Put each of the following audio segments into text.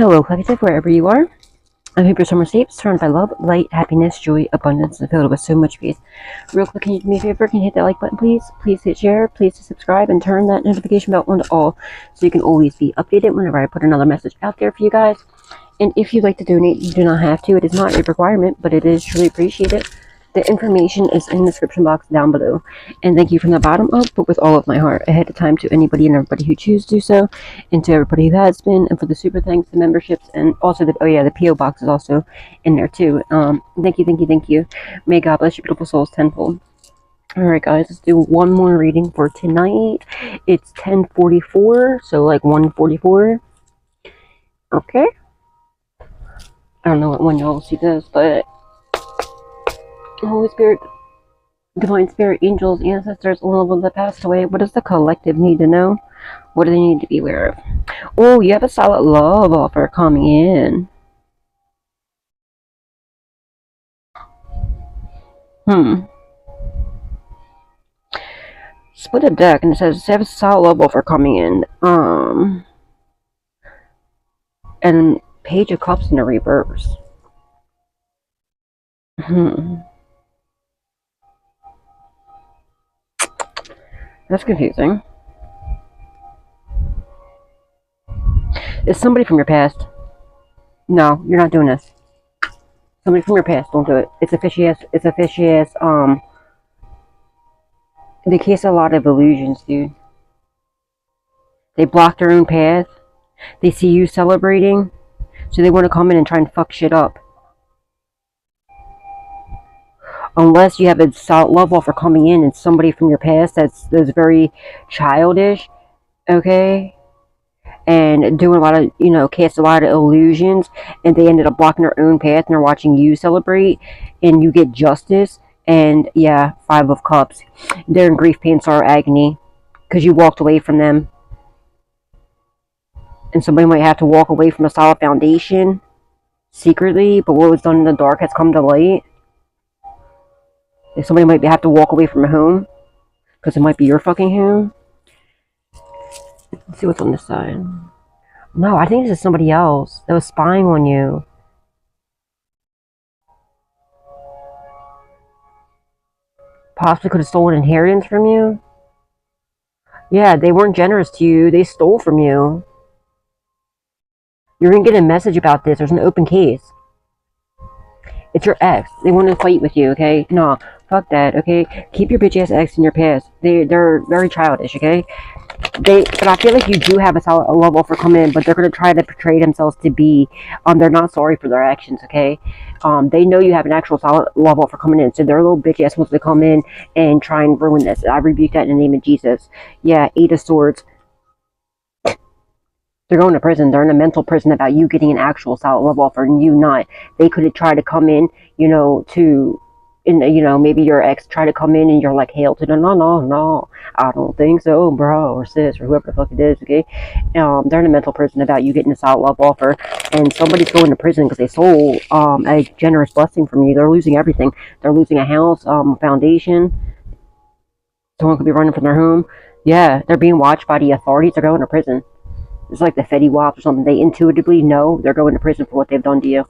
Hello, collective, wherever you are. I hope your summer safe, surrounded by love, light, happiness, joy, abundance, and filled with so much peace. Real quick, can you do me a favor? Can you hit that like button, please? Please hit share, please subscribe, and turn that notification bell on to all so you can always be updated whenever I put another message out there for you guys. And if you'd like to donate, you do not have to. It is not a requirement, but it is truly appreciated. The information is in the description box down below. And thank you from the bottom up, but with all of my heart, ahead of time to anybody and everybody who chooses to do so, and to everybody who has been, and for the super thanks, the memberships, and also the, the PO box is also in there too. Thank you. May God bless your beautiful souls tenfold. Alright guys, let's do one more reading for tonight. It's 10:44, so like 1:44. Okay. I don't know when y'all see this, but Holy Spirit, Divine Spirit, angels, ancestors, all of them that passed away, what does the collective need to know? What do they need to be aware of? Oh, you have a solid love offer coming in. Split a deck, and it says you have a solid love offer coming in. And Page of Cups in the reverse. That's confusing. Is somebody from your past? No, you're not doing this. Somebody from your past, don't do it. It's a fishy ass, they case a lot of illusions, dude. They block their own path. They see you celebrating, so they want to come in and try and fuck shit up. Unless you have a solid love offer coming in and somebody from your past that's very childish, okay, and doing a lot of, cast a lot of illusions, and they ended up blocking their own path and they're watching you celebrate, and you get justice, and yeah, 5 of Cups. They're in grief, pain, sorrow, agony, because you walked away from them. And somebody might have to walk away from a solid foundation secretly, but what was done in the dark has come to light. Somebody might have to walk away from a home because it might be your fucking home. Let's see what's on this side. No, I think this is somebody else that was spying on you. Possibly could have stolen inheritance from you. Yeah, they weren't generous to you. They stole from you. You're going to get a message about this. There's an open case. It's your ex. They want to fight with you, okay? No, fuck that, okay? Keep your bitch ass ex in your past. They're very childish, okay? But I feel like you do have a solid love offer come in, but they're going to try to portray themselves to be, they're not sorry for their actions, okay? They know you have an actual solid love offer coming in, so their little bitch ass wants to come in and try and ruin this. I rebuke that in the name of Jesus. Yeah, 8 of Swords. They're going to prison. They're in a mental prison about you getting an actual solid love offer and you not. They could have tried to come in, maybe your ex tried to come in and you're like, hail to them. No, I don't think so, bro, or sis, or whoever the fuck it is, okay? They're in a mental prison about you getting a solid love offer, and somebody's going to prison because they stole a generous blessing from you. They're losing everything. They're losing a house, foundation. Someone could be running from their home. Yeah, they're being watched by the authorities. They're going to prison. It's like the Fetty Wops or something. They intuitively know they're going to prison for what they've done to you.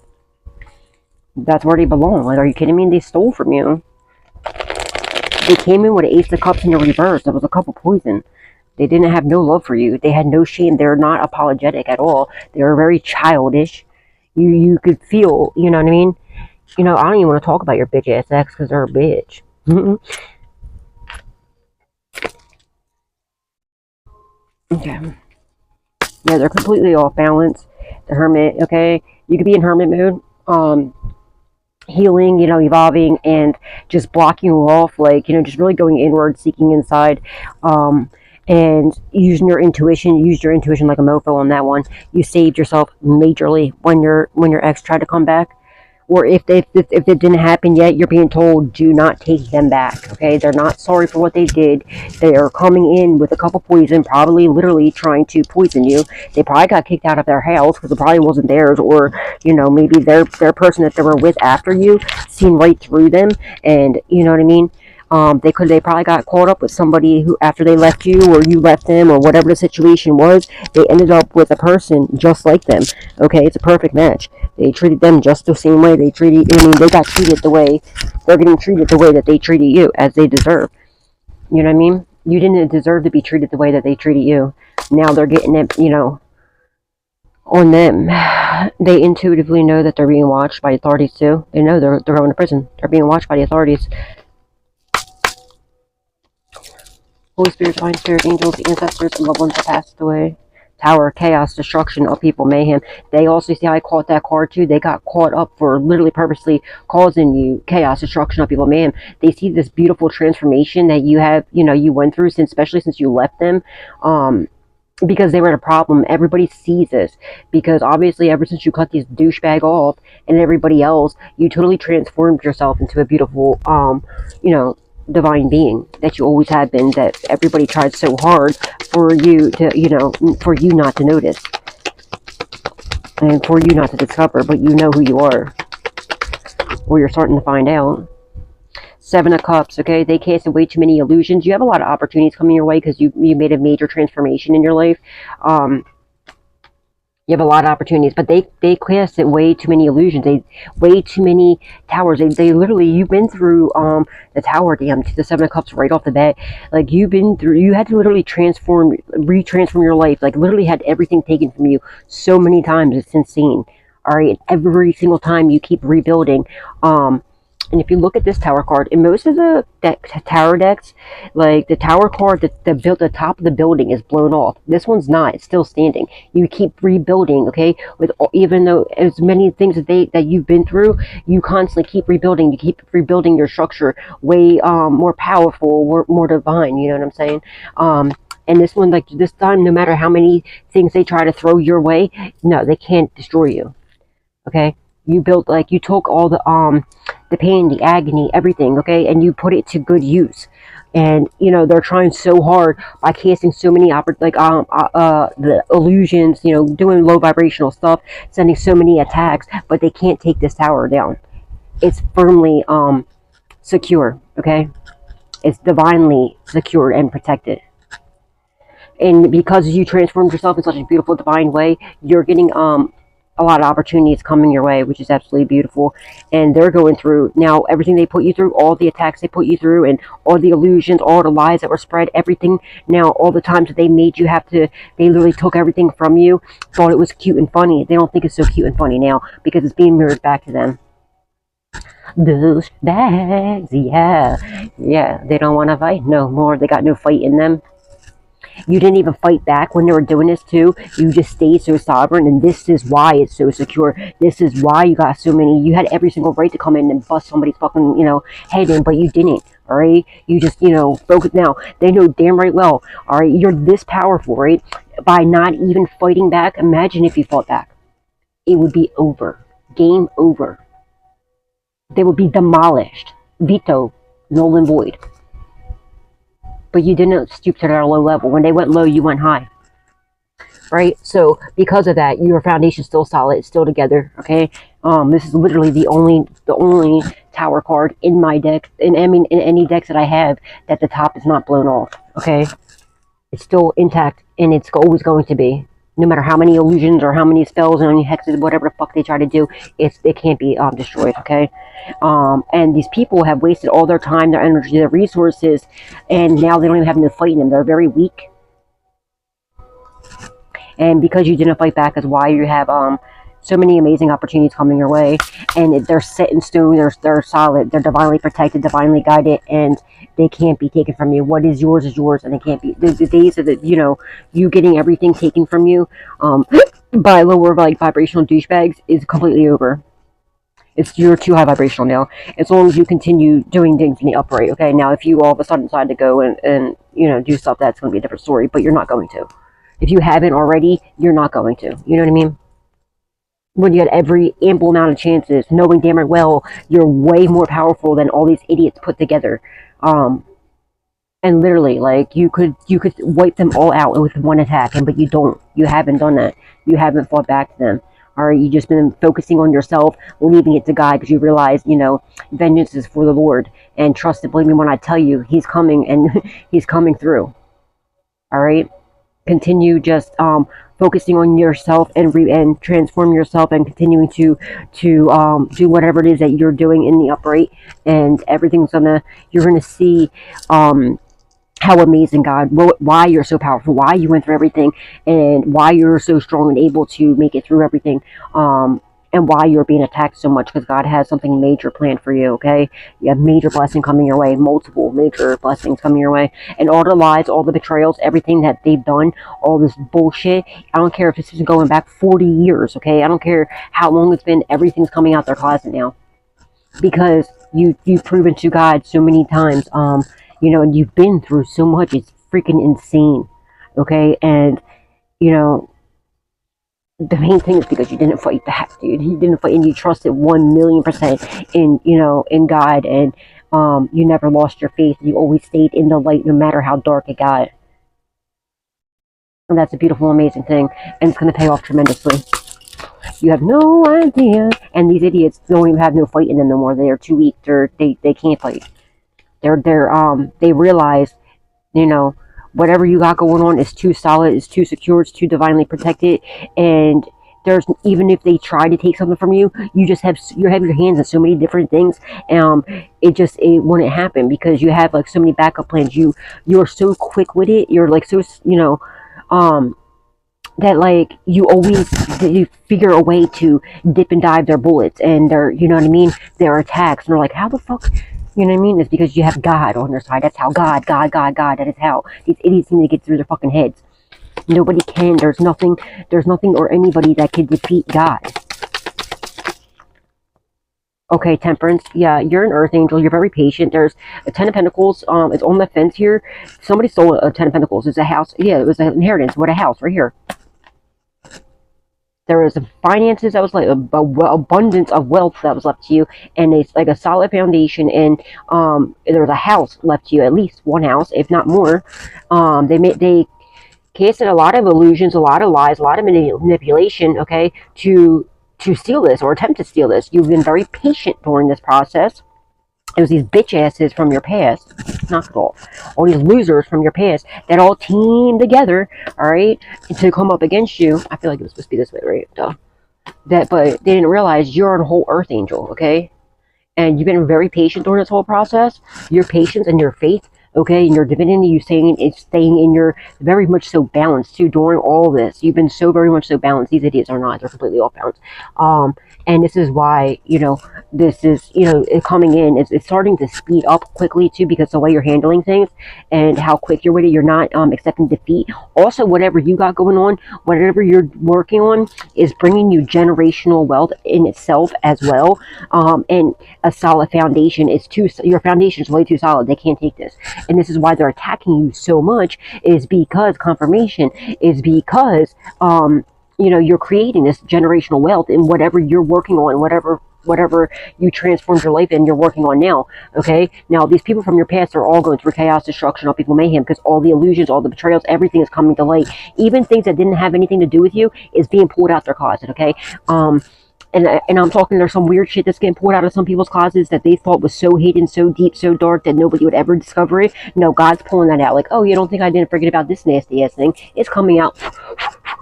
That's where they belong. Like, are you kidding me? They stole from you. They came in with an Ace of Cups in the reverse. There was a cup of poison. They didn't have no love for you. They had no shame. They're not apologetic at all. They were very childish. You could feel, you know what I mean? I don't even want to talk about your bitch ass ex because they're a bitch. Okay. Yeah, they're completely off balance. The Hermit, okay? You could be in Hermit mode, healing, evolving, and just blocking off, like, just really going inward, seeking inside, and using your intuition. You used your intuition like a mofo on that one. You saved yourself majorly when your ex tried to come back. Or if it didn't happen yet, you're being told, do not take them back, okay? They're not sorry for what they did. They are coming in with a cup of poison, probably literally trying to poison you. They probably got kicked out of their house because it probably wasn't theirs, or, maybe their person that they were with after you seen right through them, and, you know what I mean? They probably got caught up with somebody who, after they left you or you left them or whatever the situation was, they ended up with a person just like them. Okay, it's a perfect match. They treated them just the same way they treated. I mean, they got treated the way they're getting treated the way that they treated you, as they deserve. You know what I mean? You didn't deserve to be treated the way that they treated you. Now they're getting it, you know, on them. They intuitively know that they're being watched by authorities too. They know they're going to prison. They're being watched by the authorities. Holy Spirit, Divine Spirit, angels, ancestors, and loved ones that passed away. Tower, chaos, destruction, upheaval, mayhem. They also, see how I caught that card too? They got caught up for literally purposely causing you chaos, destruction, upheaval, mayhem. They see this beautiful transformation that you have, you know, you went through, since, especially since you left them. Because they were a problem. Everybody sees this, because obviously ever since you cut these douchebag off and everybody else, you totally transformed yourself into a beautiful, you know, divine being that you always have been, that everybody tried so hard for you to, you know, for you not to notice and for you not to discover, but you know who you are, or you're starting to find out. Seven of Cups, okay? They casted way too many illusions. You have a lot of opportunities coming your way because you made a major transformation in your life. You have a lot of opportunities, but they casted way too many illusions. Way too many towers. They literally, you've been through the tower dam to the Seven of Cups right off the bat. Like, you've been through, you had to literally retransform your life. Like, literally had everything taken from you so many times. It's insane. All right, and every single time you keep rebuilding. And if you look at this tower card, in most of the tower decks, like the tower card, the top of the building is blown off. This one's not. It's still standing. You keep rebuilding, okay? With even though as many things that you've been through, you constantly keep rebuilding. You keep rebuilding your structure way more powerful, more divine. You know what I'm saying? And this one, like this time, no matter how many things they try to throw your way, no, they can't destroy you. Okay? You built, like, you took all the pain, the agony, everything, okay, and you put it to good use. And you know they're trying so hard by casting so many the illusions, you know, doing low vibrational stuff, sending so many attacks, but they can't take this tower down. It's firmly secure, okay? It's divinely secured and protected. And because you transformed yourself in such a beautiful divine way, you're getting a lot of opportunities coming your way, which is absolutely beautiful. And they're going through now everything they put you through, all the attacks they put you through, and all the illusions, all the lies that were spread, everything. Now all the times that they made you have to, they literally took everything from you, thought it was cute and funny. They don't think it's so cute and funny now because it's being mirrored back to them. Those bags, yeah, they don't want to fight no more. They got no fight in them. You didn't even fight back when they were doing this too. You just stayed so sovereign, and this is why it's so secure. This is why you got so many. You had every single right to come in and bust somebody's fucking, you know, head in, but you didn't. All right, you just, you know, broke it. Now they know damn right well. All right, you're this powerful, right? By not even fighting back. Imagine if you fought back, it would be over. Game over. They would be demolished. Veto, null and void. But you didn't stoop to their low level. When they went low, you went high. Right? So because of that, your foundation's still solid. It's still together. Okay? This is literally the only tower card in my deck. And I mean, in any decks that I have, that the top is not blown off. Okay? It's still intact, and it's always going to be. No matter how many illusions or how many spells and hexes, whatever the fuck they try to do, it can't be destroyed, okay? And these people have wasted all their time, their energy, their resources, and now they don't even have no fight in them. They're very weak. And because you didn't fight back is why you have so many amazing opportunities coming your way. And they're set in stone, they're solid, they're divinely protected, divinely guided, and they can't be taken from you. What is yours, and it can't be. The days of you know, you getting everything taken from you by lower vibrational douchebags is completely over. You're too high vibrational now. As long as you continue doing things in the upright, okay? Now, if you all of a sudden decide to go and you know, do stuff, that's going to be a different story, but you're not going to. If you haven't already, you're not going to. You know what I mean? When you had every ample amount of chances, knowing damn well you're way more powerful than all these idiots put together. And literally, like, you could wipe them all out with one attack, but you don't. You haven't done that. You haven't fought back to them. All right, you just been focusing on yourself, leaving it to God, because you realize, you know, vengeance is for the Lord. And trust it, believe me when I tell you, He's coming, and He's coming through. All right, continue just focusing on yourself and transform yourself, and continuing to do whatever it is that you're doing in the upright, and you're gonna see how amazing God, why you're so powerful, why you went through everything, and why you're so strong and able to make it through everything, and why you're being attacked so much, because God has something major planned for you, okay? You have major blessing coming your way, multiple major blessings coming your way, and all the lies, all the betrayals, everything that they've done, all this bullshit, I don't care if this is going back 40 years, okay? I don't care how long it's been, everything's coming out their closet now, because you've proven to God so many times, you know, and you've been through so much. It's freaking insane. Okay. And, you know, the main thing is because you didn't fight back, dude. You didn't fight, and you trusted 1,000,000% in, you know, in God. And, you never lost your faith. You always stayed in the light, no matter how dark it got. And that's a beautiful, amazing thing. And it's going to pay off tremendously. You have no idea. And these idiots don't even have no fight in them no more. They are too weak. They can't fight. They realize, you know, whatever you got going on is too solid, is too secure, it's too divinely protected, and even if they try to take something from you, you have your hands in so many different things. It wouldn't happen, because you have like so many backup plans. You're so quick with it. You're like so, you know, that like you figure a way to dip and dive their bullets and you know what I mean, their attacks, and they're like, how the fuck. You know what I mean? It's because you have God on your side. That's how God. That is how these idiots need to get through their fucking heads. Nobody can. There's nothing or anybody that can defeat God. Okay, Temperance. Yeah, you're an Earth Angel. You're very patient. There's a Ten of Pentacles. It's on the fence here. Somebody stole a Ten of Pentacles. It's a house. Yeah, it was an inheritance. What a house right here. There was finances that was like abundance of wealth that was left to you, and it's like a solid foundation, and there was a house left to you, at least one house, if not more. They casted a lot of illusions, a lot of lies, a lot of manipulation, okay, to steal this or attempt to steal this. You've been very patient during this process. It was these bitch asses from your past, knock it off, all these losers from your past that all teamed together, all right, to come up against you. I feel like it was supposed to be this way, right? Duh. But they didn't realize you're a whole Earth Angel, okay? And you've been very patient during this whole process. Your patience and your faith, okay, and your divinity, you staying in your very much so balanced too during all this. You've been so very much so balanced. These idiots are not. They're completely off balance. And this is why, you know, this is, you know, coming in. It's starting to speed up quickly too, because the way you're handling things and how quick you're with it. You're not accepting defeat. Also, whatever you got going on, whatever you're working on, is bringing you generational wealth in itself as well. And a solid foundation is your foundation is way too solid. They can't take this. And this is why they're attacking you so much, is because confirmation is because you know, you're creating this generational wealth in whatever you're working on, whatever you transformed your life in, you're working on now. Okay, now these people from your past are all going through chaos, destruction, all people mayhem, because all the illusions, all the betrayals, everything is coming to light. Even things that didn't have anything to do with you is being pulled out their closet. Okay, and I'm talking, there's some weird shit that's getting pulled out of some people's closets that they thought was so hidden, so deep, so dark that nobody would ever discover it. No, God's pulling that out. Like, oh, you don't think I didn't forget about this nasty ass thing? It's coming out,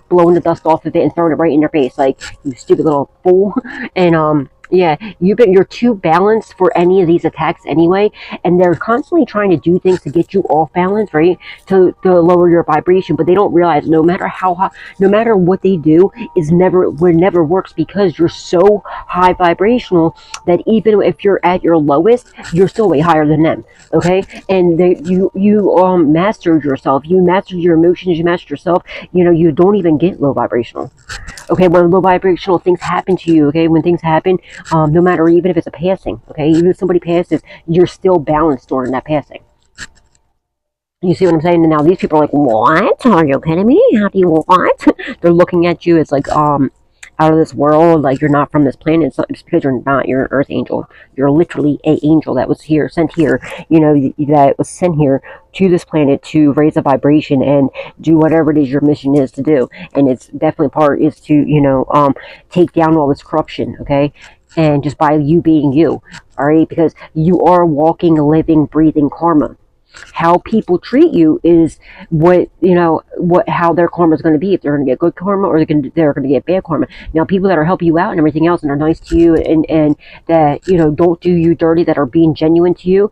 blowing the dust off of it and throwing it right in your face, like, you stupid little fool. And yeah, you're too balanced for any of these attacks anyway, and they're constantly trying to do things to get you off balance, right? To lower your vibration, but they don't realize no matter how high, no matter what they do, never works, because you're so high vibrational that even if you're at your lowest, you're still way higher than them. Okay, and you mastered yourself, you mastered your emotions, you mastered yourself. You know, you don't even get low vibrational. Okay, when low vibrational things happen to you, okay, when things happen, no matter, even if it's a passing, okay, even if somebody passes, you're still balanced during that passing. You see what I'm saying? And now these people are like, what? Are you kidding me? How do you what? They're looking at you as like, out of this world, like you're not from this planet. It's not just because you're not. You're an earth angel. You're literally an angel that was here, sent here, you know, that was sent here to this planet to raise a vibration and do whatever it is your mission is to do. And it's definitely part is to, you know, take down all this corruption, okay? And just by you being you, all right? Because you are walking, living, breathing karma. How people treat you is what, you know, how their karma is going to be. If they're going to get good karma or they're going to get bad karma. Now, people that are helping you out and everything else and are nice to you and that, you know, don't do you dirty, that are being genuine to you,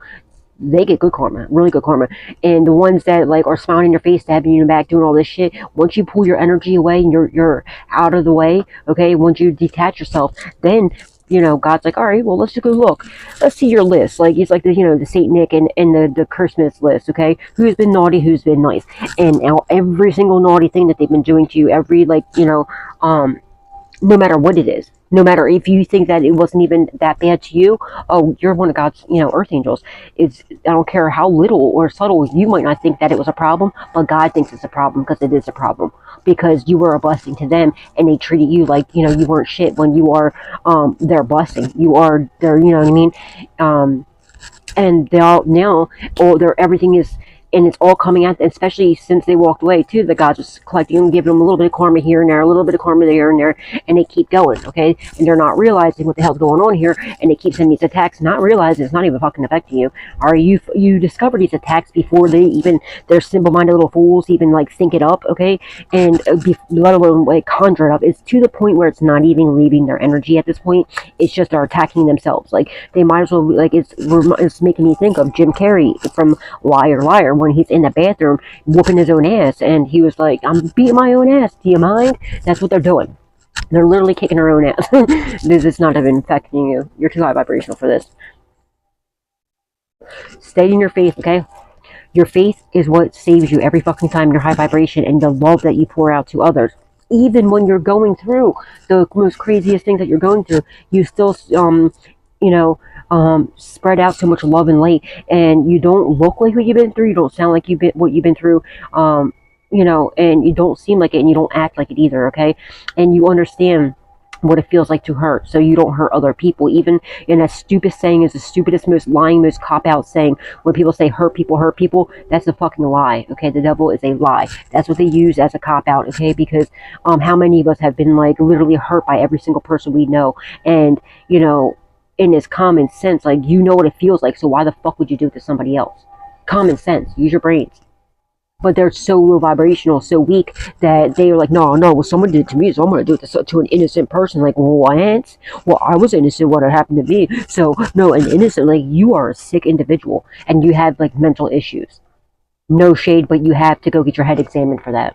they get good karma, really good karma. And the ones that like are smiling in your face, stabbing you in the back, doing all this shit, once you pull your energy away and you're out of the way, okay, once you detach yourself, then, you know, God's like, all right, well, let's just go look. Let's see your list. Like, it's like the, you know, the Satanic and the Christmas list, okay? Who's been naughty, who's been nice. And now every single naughty thing that they've been doing to you, every, like, you know, no matter what it is, no matter if you think that it wasn't even that bad to you, oh, you're one of God's, you know, earth angels. It's, I don't care how little or subtle, you might not think that it was a problem, but God thinks it's a problem because it is a problem. Because you were a blessing to them and they treated you like, you know, you weren't shit when you are their blessing. You are their, you know what I mean? And they all now, oh, everything is, and it's all coming out, especially since they walked away too. The gods just collecting them, giving them a little bit of karma here and there, a little bit of karma there and there, and they keep going, okay? And they're not realizing what the hell's going on here, and they keep sending these attacks, not realizing it's not even fucking affecting you. Are you discover these attacks before they even, their simple-minded little fools even like think it up, okay? And let alone like conjure it up. It's to the point where it's not even leaving their energy at this point. It's just they're attacking themselves. Like they might as well, like it's making me think of Jim Carrey from Liar Liar, when he's in the bathroom whooping his own ass and he was like, I'm beating my own ass, do you mind? That's what they're doing. They're literally kicking their own ass. This is not even affecting you. You're too high vibrational for this. Stay in your faith, okay? Your faith is what saves you every fucking time. Your high vibration and the love that you pour out to others. Even when you're going through the most craziest things that you're going through, you still, you know, spread out so much love and light, and you don't look like what you've been through, you don't sound like what you've been through, you know, and you don't seem like it, and you don't act like it either, okay? And you understand what it feels like to hurt, so you don't hurt other people. Even in that stupid saying is the stupidest, most lying, most cop-out saying, when people say hurt people, that's a fucking lie, okay? The devil is a lie. That's what they use as a cop-out, okay? Because how many of us have been like literally hurt by every single person we know, and you know, in this common sense, like, you know what it feels like, so why the fuck would you do it to somebody else? Common sense, use your brains. But they're so low vibrational, so weak, that they are like, no, well, someone did it to me, so I'm going to do it to an innocent person. Like, what? Well, I was innocent, what had happened to me? So, no, an innocent, like, you are a sick individual, and you have, like, mental issues. No shade, but you have to go get your head examined for that.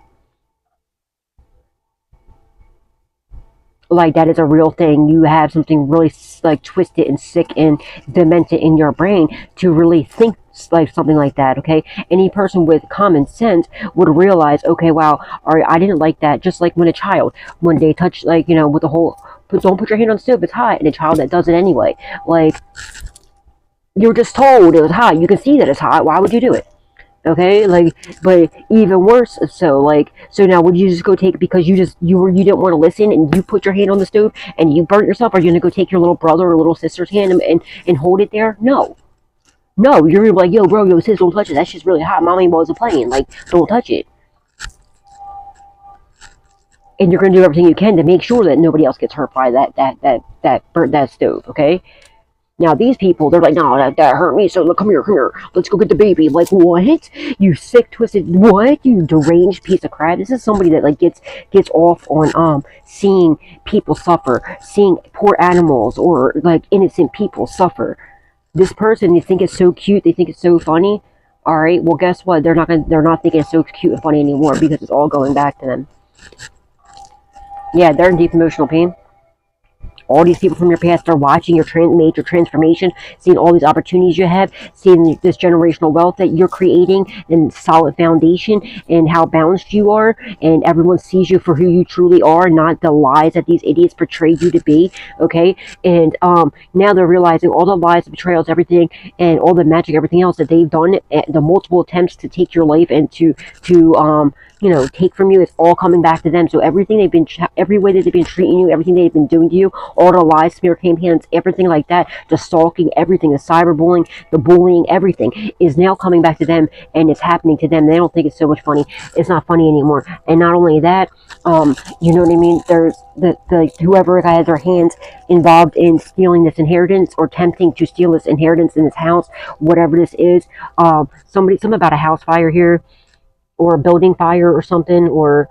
Like, that is a real thing. You have something really like twisted and sick and demented in your brain to really think like something like that, okay? Any person with common sense would realize, okay, wow, all right, I didn't like that. Just like when a child, when they touch, like, you know, with the whole, don't put your hand on the stove, it's hot, and a child that does it anyway. Like, you're just told it was hot. You can see that it's hot. Why would you do it? Okay, like, but even worse, so like, so now would you just go take, because you didn't want to listen and you put your hand on the stove and you burnt yourself, are you gonna go take your little brother or little sister's hand and hold it there? No, you're gonna be like, yo bro, yo sis, don't touch it, that shit's really hot, mommy wasn't playing, like, don't touch it. And you're gonna do everything you can to make sure that nobody else gets hurt by that stove, okay? Now, these people, they're like, no, that hurt me, so look, come here, let's go get the baby. Like, what? You sick, twisted, what? You deranged piece of crap. This is somebody that, like, gets off on, seeing people suffer, seeing poor animals or, like, innocent people suffer. This person, they think it's so cute, they think it's so funny. All right, well, guess what? They're not thinking it's so cute and funny anymore, because it's all going back to them. Yeah, they're in deep emotional pain. All these people from your past are watching your major transformation, seeing all these opportunities you have, seeing this generational wealth that you're creating, and solid foundation, and how balanced you are, and everyone sees you for who you truly are, not the lies that these idiots portrayed you to be, okay? And now they're realizing all the lies, the betrayals, everything, and all the magic, everything else that they've done, the multiple attempts to take your life and to you know, take from you, it's all coming back to them. So everything they've been, every way that they've been treating you, everything they've been doing to you, all the lies, smear campaigns, everything like that, the stalking, everything, the cyberbullying, the bullying, everything is now coming back to them, and it's happening to them. They don't think it's so much funny. It's not funny anymore. And not only that, you know what I mean? There's the whoever has their hands involved in stealing this inheritance or attempting to steal this inheritance in this house, whatever this is. Something about a house fire here, or a building fire or something, or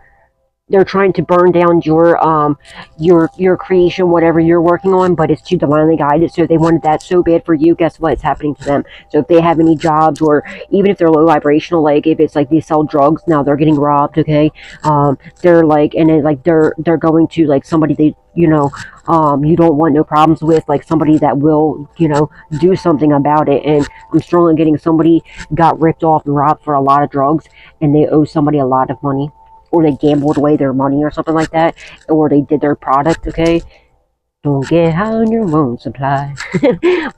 they're trying to burn down your creation, whatever you're working on, but it's too divinely guided. So if they wanted that so bad for you, guess what? It's happening to them. So if they have any jobs, or even if they're low vibrational, like if it's like they sell drugs, now they're getting robbed, okay? They're like, and then like they're going to like somebody they, you know, you don't want no problems with, like somebody that will, you know, do something about it. And I'm strongly getting somebody got ripped off and robbed for a lot of drugs, and they owe somebody a lot of money, or they gambled away their money or something like that, or they did their product, okay? Don't get high on your own supply.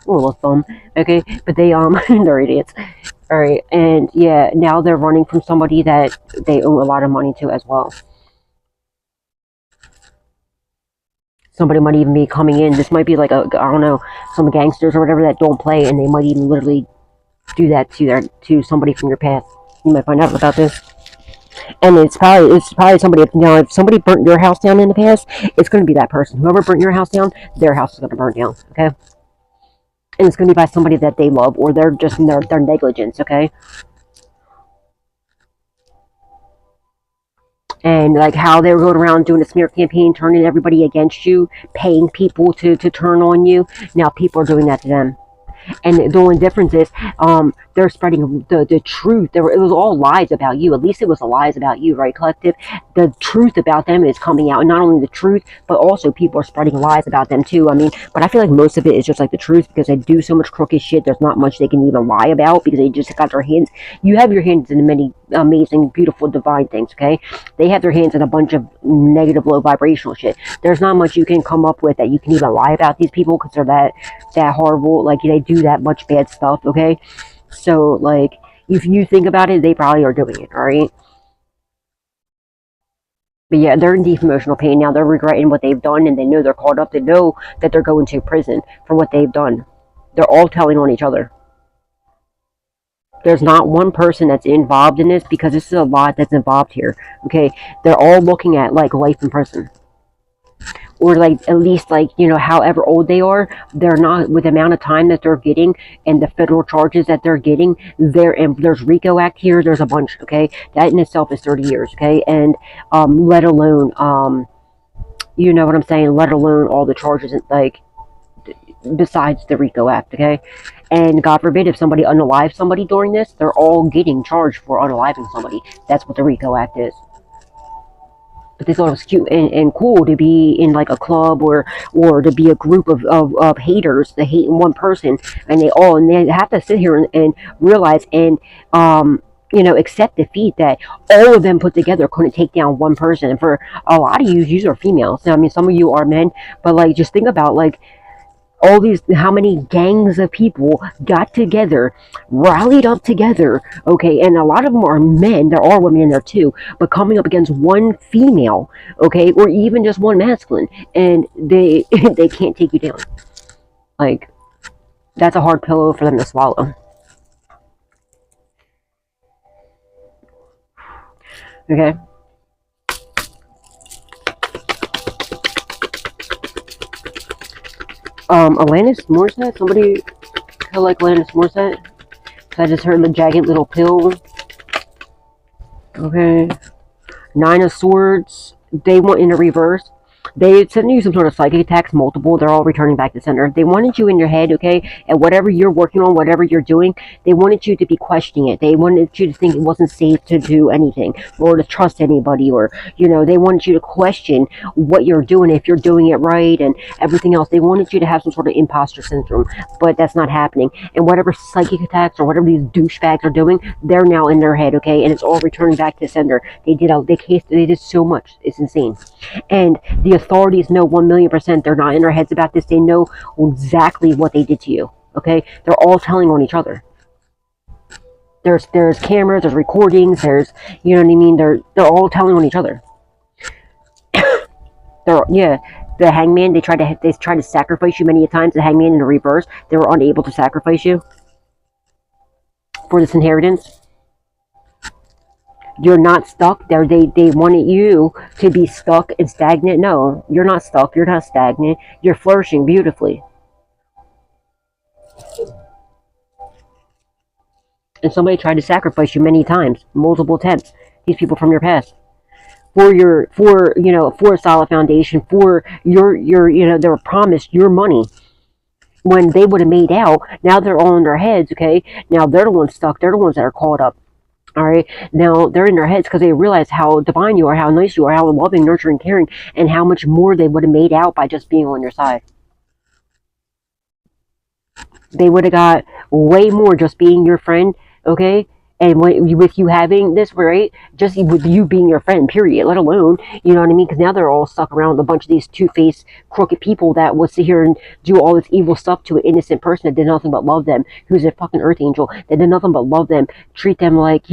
Rule of thumb, okay? But they, they're idiots. Alright, and yeah, now they're running from somebody that they owe a lot of money to as well. Somebody might even be coming in. This might be like a, I don't know, some gangsters or whatever that don't play, and they might even literally do that to somebody from your past. You might find out about this. And it's probably somebody, you know, if somebody burnt your house down in the past, it's going to be that person. Whoever burnt your house down, their house is going to burn down, okay? And it's going to be by somebody that they love, or they're just their negligence, okay? And like how they were going around doing a smear campaign, turning everybody against you, paying people to turn on you. Now people are doing that to them. And the only difference is they're spreading the truth. It was all lies about you. At least it was the lies about you, right, collective? The truth about them is coming out. And not only the truth, but also people are spreading lies about them too. I mean, but I feel like most of it is just like the truth, because they do so much crooked shit. There's not much they can even lie about, because they just got their hands. You have your hands in many amazing, beautiful, divine things, okay? They have their hands in a bunch of negative, low vibrational shit. There's not much you can come up with that you can even lie about these people, because they're that horrible. Like, they do that much bad stuff, okay? So, like, if you think about it, they probably are doing it, alright? But yeah, they're in deep emotional pain now. They're regretting what they've done, and they know they're caught up. They know that they're going to prison for what they've done. They're all telling on each other. There's not one person that's involved in this, because this is a lot that's involved here, okay? They're all looking at, like, life in prison. Or, like, at least, like, you know, however old they are, they're not, with the amount of time that they're getting and the federal charges that they're getting, and there's RICO Act here, there's a bunch, okay? That in itself is 30 years, okay? And let alone, you know what I'm saying, let alone all the charges, like, besides the RICO Act, okay? And God forbid if somebody unalives somebody during this, they're all getting charged for unaliving somebody. That's what the RICO Act is. But they thought it was cute and cool to be in like a club, or to be a group of haters that hate one person, and they have to sit here and realize and you know, accept defeat, that all of them put together couldn't take down one person. And for a lot of you are females. I mean, some of you are men, but like, just think about like all these, how many gangs of people got together, rallied up together, okay? And a lot of them are men. There are women in there too, but coming up against one female, okay, or even just one masculine, and they they can't take you down. Like, that's a hard pillow for them to swallow. Okay. Alanis Morissette? Somebody feel like Alanis Morissette? I just heard the jagged little pill. Okay. 9 of Swords. They went in a reverse. They sent you some sort of psychic attacks, multiple. They're all returning back to center. They wanted you in your head, okay? And whatever you're working on, whatever you're doing, they wanted you to be questioning it. They wanted you to think it wasn't safe to do anything, or to trust anybody, or, you know, they wanted you to question what you're doing, if you're doing it right, and everything else. They wanted you to have some sort of imposter syndrome, but that's not happening. And whatever psychic attacks or whatever these douchebags are doing, they're now in their head, okay? And it's all returning back to sender. They did so much. It's insane. And the authorities know 1,000,000%. They're not in their heads about this. They know exactly what they did to you, okay? They're all telling on each other. There's cameras, there's recordings, there's, you know what I mean, they're all telling on each other. Yeah, the hangman, they tried to sacrifice you many times. The hangman in the reverse, they were unable to sacrifice you for this inheritance. You're not stuck there. They wanted you to be stuck and stagnant. No, you're not stuck. You're not stagnant. You're flourishing beautifully. And somebody tried to sacrifice you many times, multiple attempts. These people from your past, for a solid foundation, for your they were promised your money when they would have made out. Now they're all in their heads. Okay, now they're the ones stuck. They're the ones that are caught up. All right, now they're in their heads because they realize how divine you are, how nice you are, how loving, nurturing, caring, and how much more they would have made out by just being on your side. They would have got way more just being your friend, okay? And with you having this, right? Just with you being your friend, period, let alone, you know what I mean? Because now they're all stuck around a bunch of these two-faced, crooked people that will sit here and do all this evil stuff to an innocent person that did nothing but love them, who's a fucking earth angel, that did nothing but love them, treat them like,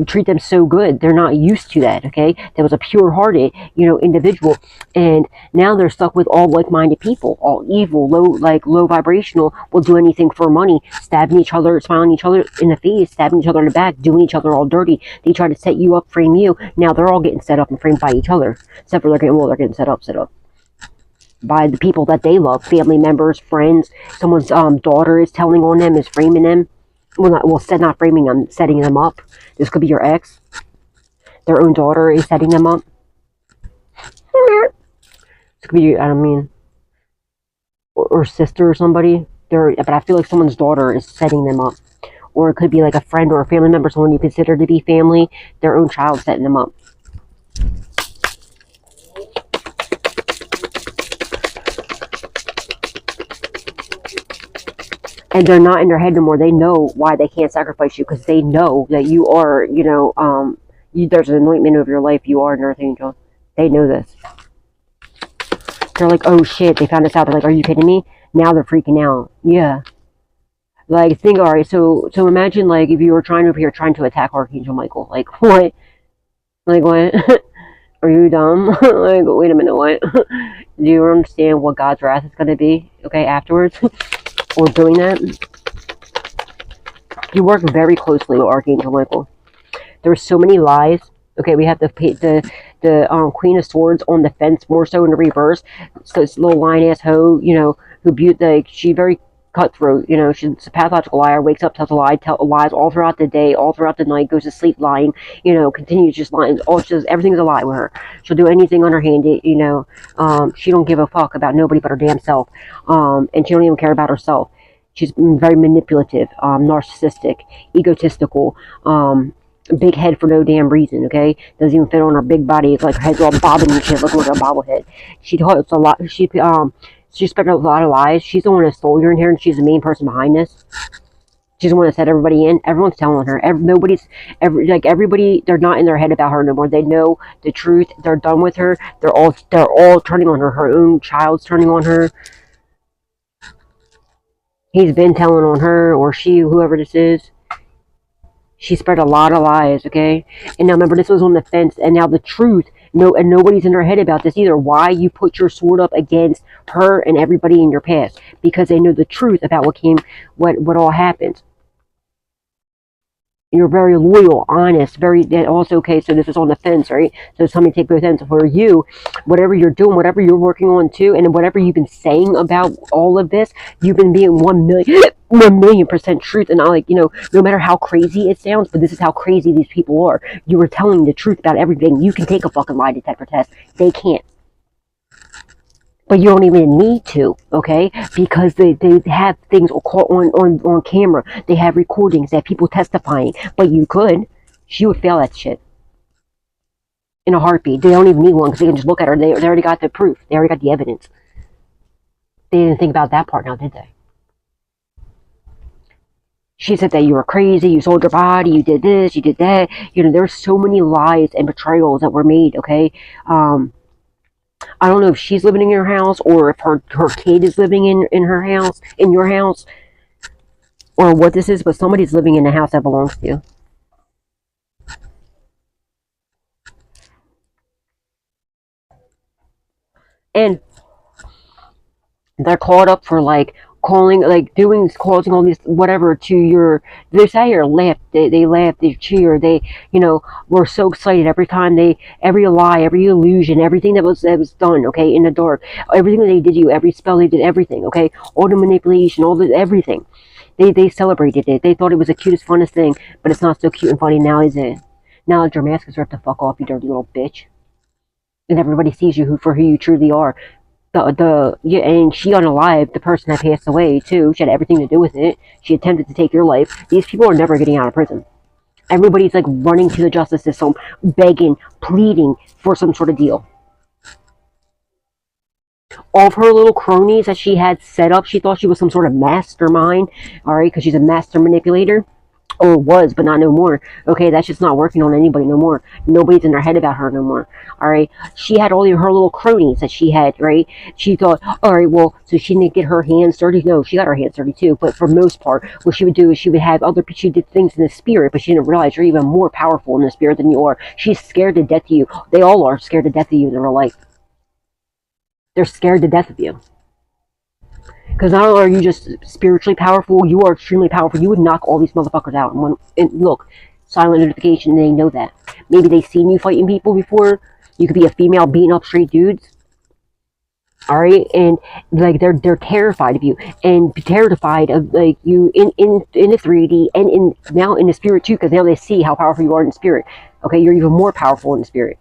treat them so good. They're not used to that, okay? That was a pure-hearted, individual. And now they're stuck with all like-minded people, all evil, low vibrational, will do anything for money, stabbing each other, smiling each other in the face, stabbing each other in the back, doing each other all dirty. They try to set you up, frame you. Now they're all getting set up and framed by each other. Except for they're getting set up by the people that they love, family members, friends. Someone's daughter is telling on them, is framing them. Not framing them, setting them up. This could be your ex. Their own daughter is setting them up. This could be, or sister or somebody. But I feel like someone's daughter is setting them up. Or it could be like a friend or a family member, someone you consider to be family, their own child setting them up. And they're not in their head no more. They know why they can't sacrifice you, because they know that you are, there's an anointment over your life. You are an earth angel. They know this. They're like, oh shit, they found this out. They're like, are you kidding me? Now they're freaking out. Yeah. Like, alright, so imagine, like, if you were trying to attack Archangel Michael. Like, what? Like, what? Are you dumb? Like, wait a minute, what? Do you understand what God's wrath is going to be, okay, afterwards? Or doing that? You work very closely with Archangel Michael. There's so many lies. Okay, we have the Queen of Swords on the fence, more so in the reverse. So this little lying-ass hoe, she's very cutthroat, she's a pathological liar, wakes up, tells a lie, lies all throughout the day, all throughout the night, goes to sleep lying, continues just lying. Everything's a lie with her. She'll do anything underhanded, she don't give a fuck about nobody but her damn self, and she don't even care about herself. She's very manipulative, narcissistic, egotistical, big head for no damn reason, okay? Doesn't even fit on her big body. It's like her head's all bobbing and shit, looking like a bobblehead. She talks a lot, she spread a lot of lies. She's the one that stole your inheritance. She's the main person behind this. She's the one that set everybody in. Everyone's telling her. Everybody, they're not in their head about her no more. They know the truth. They're done with her. They're all turning on her. Her own child's turning on her. He's been telling on her, or she, whoever this is. She spread a lot of lies, okay? And now remember, this was on the fence, and now the truth, and nobody's in their head about this either. Why you put your sword up against her and everybody in your past? Because they know the truth about what all happened. You're very loyal, honest, also, okay, so this is on the fence, right? So somebody take both ends. For you, whatever you're doing, whatever you're working on too, and whatever you've been saying about all of this, you've been being 1,000,000% truth. And no matter how crazy it sounds, but this is how crazy these people are. You were telling the truth about everything. You can take a fucking lie detector test. They can't. But you don't even need to, okay? Because they have things on camera. They have recordings. They have people testifying. But you could. She would fail that shit in a heartbeat. They don't even need one because they can just look at her. They already got the proof. They already got the evidence. They didn't think about that part now, did they? She said that you were crazy, you sold your body, you did this, you did that. There's so many lies and betrayals that were made, okay? I don't know if she's living in your house or if her kid is living in her house, in your house, or what this is, but somebody's living in the house that belongs to you. And they're caught up for like calling, like causing all these whatever to your. They sat here, laughed, they laughed, they cheered, they, you know, were so excited every time every lie, every illusion, everything that was done, okay, in the dark, everything that they did, every spell they did, everything, okay, all the manipulation, all the everything. They celebrated it. They thought it was the cutest, funnest thing, but it's not so cute and funny now, is it? Now that your mask is ripped the fuck off, you dirty little bitch, and everybody sees you for who you truly are. Yeah, and she unalived the person that passed away too. She had everything to do with it. She attempted to take your life. These people are never getting out of prison. Everybody's like running to the justice system, begging, pleading for some sort of deal. All of her little cronies that she had set up, she thought she was some sort of mastermind, alright, because she's a master manipulator. Or was, but not no more. Okay, that's just not working on anybody no more. Nobody's in their head about her no more. Alright, she had all of her little cronies that she had, right? She thought, alright, well, so she didn't get her hands dirty. No, she got her hands dirty too, but for most part, what she would do is she would have other people, she did things in the spirit, but she didn't realize you're even more powerful in the spirit than you are. She's scared to death of you. They all are scared to death of you in real life. They're scared to death of you. Because not only are you just spiritually powerful, you are extremely powerful. You would knock all these motherfuckers out. And look, silent notification, they know that. Maybe they've seen you fighting people before. You could be a female beating up straight dudes. Alright? And like they're terrified of you. And terrified of like you in the 3D and now in the spirit too, because now they see how powerful you are in the spirit. Okay, you're even more powerful in the spirit.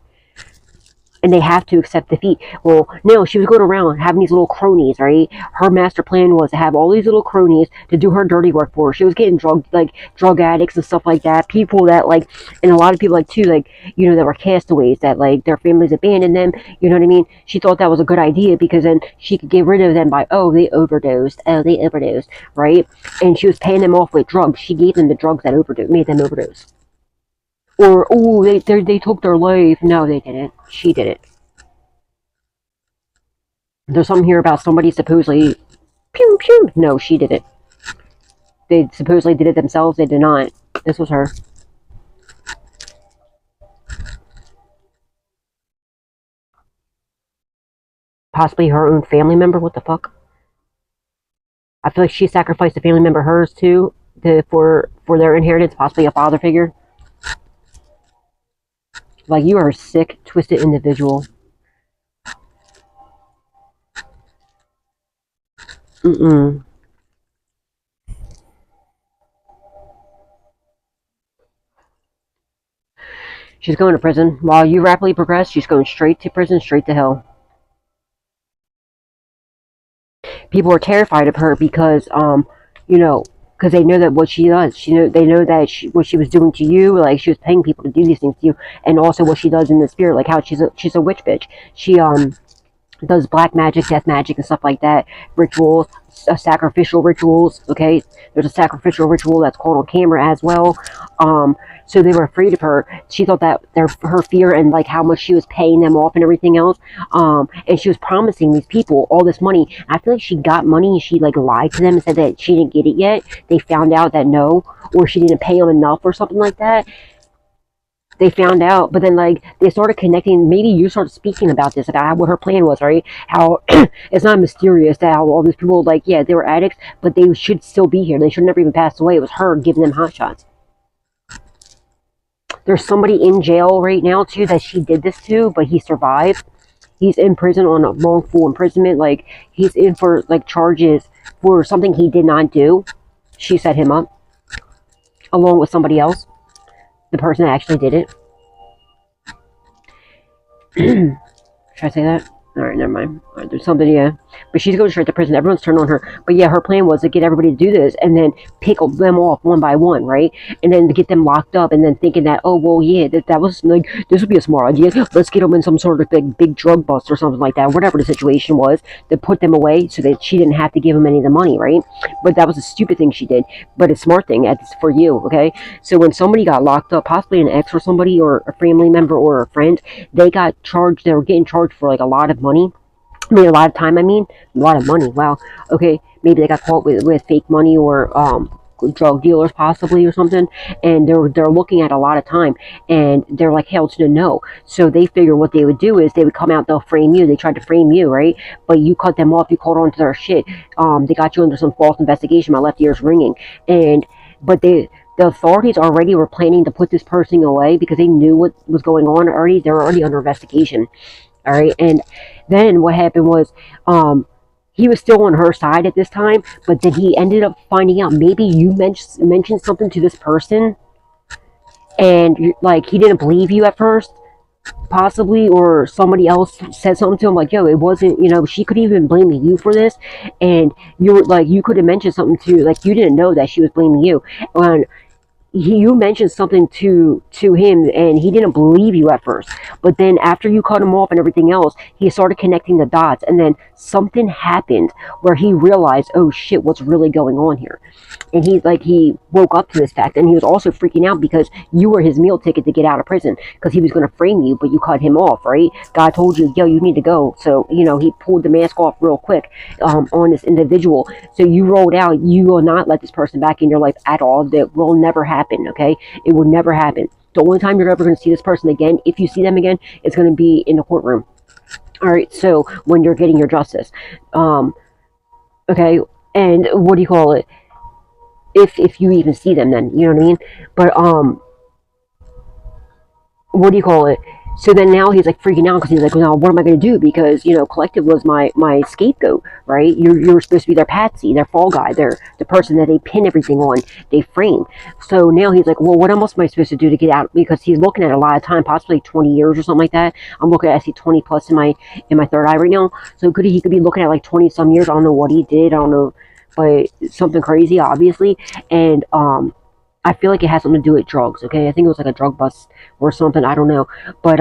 And they have to accept defeat. Well, no, she was going around having these little cronies, right? Her master plan was to have all these little cronies to do her dirty work for her. She was getting drug addicts and stuff like that. People that like, and a lot of people like too, like, you know, that were castaways, that like their families abandoned them. You know what I mean? She thought that was a good idea because then she could get rid of them by, oh, they overdosed, right? And she was paying them off with drugs. She gave them the drugs that made them overdose. Or, oh, they took their life. No, they didn't. She did it. There's something here about somebody supposedly, pew, pew. No, she did it. They supposedly did it themselves. They did not. This was her. Possibly her own family member. What the fuck? I feel like she sacrificed a family member, hers too, for their inheritance. Possibly a father figure. Like, you are a sick, twisted individual. She's going to prison. While you rapidly progress, she's going straight to prison, straight to hell. People are terrified of her because, you know, because they know that what she does, they know that what she was doing to you, like she was paying people to do these things to you, and also what she does in the spirit, like how she's a witch bitch. She does black magic, death magic, and stuff like that. Rituals, sacrificial rituals. Okay, there's a sacrificial ritual that's called on camera as well. So they were afraid of her. She thought that her fear and like how much she was paying them off and everything else. And she was promising these people all this money. I feel like she got money and she like lied to them and said that she didn't get it yet. They found out that no, or she didn't pay them enough or something like that. They found out, but then like they started connecting. Maybe you started speaking about this, about what her plan was, right? How it's not mysterious that how all these people, like, yeah, they were addicts, but they should still be here. They should never even pass away. It was her giving them hot shots. There's somebody in jail right now too that she did this to, but he survived. He's in prison on a wrongful imprisonment. Like, he's in for like charges for something he did not do. She set him up along with somebody else. The person that actually did it. Should I say that? Alright, never mind. Alright, there's something, yeah. But she's going straight to prison. Everyone's turned on her. But yeah, her plan was to get everybody to do this and then pick them off one by one, right? And then to get them locked up and then thinking that, oh, well, yeah, that was like, this would be a smart idea. Let's get them in some sort of big drug bust or something like that, whatever the situation was, to put them away so that she didn't have to give them any of the money, right? But that was a stupid thing she did. But a smart thing, it's for you, okay? So when somebody got locked up, possibly an ex or somebody or a family member or a friend, they got charged, they were getting charged for like a lot of money. I mean, a lot of time, a lot of money, wow. Okay, maybe they got caught with fake money or, drug dealers possibly or something, and they're looking at a lot of time, and they're like held to the no. So they figure what they would do is they would come out, they'll frame you. They tried to frame you, right? But you cut them off, you caught on to their shit. They got you under some false investigation. My left ear's ringing. But the authorities already were planning to put this person away because they knew what was going on already. They were already under investigation. All right. And then what happened was, he was still on her side at this time, but then he ended up finding out maybe you mentioned something to this person, and like he didn't believe you at first, possibly, or somebody else said something to him like, yo, it wasn't, she could even blame you for this, and you were like, you could have mentioned something to, like, you didn't know that she was blaming you, and you mentioned something to him, and he didn't believe you at first. But then after you cut him off and everything else, he started connecting the dots, and then something happened where he realized, oh shit, what's really going on here? And he woke up to this fact, and he was also freaking out because you were his meal ticket to get out of prison, because he was going to frame you, but you cut him off, right? God told you, yo, you need to go. So he pulled the mask off real quick on this individual. So you rolled out. You will not let this person back in your life at all. That will never happen. Okay, it will never happen. The only time you're ever going to see this person again, if you see them again, it's going to be in the courtroom. All right, so when you're getting your justice, okay, and what do you call it? If you even see them, then you know what I mean. But what do you call it? So then now he's like freaking out because he's like, well, now what am I going to do? Because Collective was my scapegoat, right? You're supposed to be their patsy, their fall guy, they're the person that they pin everything on, they frame. So now he's like, well, what else am I supposed to do to get out? Because he's looking at a lot of time, possibly 20 years or something like that. I'm looking at, I see 20 plus in my third eye right now. So he could be looking at like 20 some years. I don't know what he did. I don't know, but something crazy, obviously. And I feel like it has something to do with drugs, okay? I think it was like a drug bust or something, I don't know. But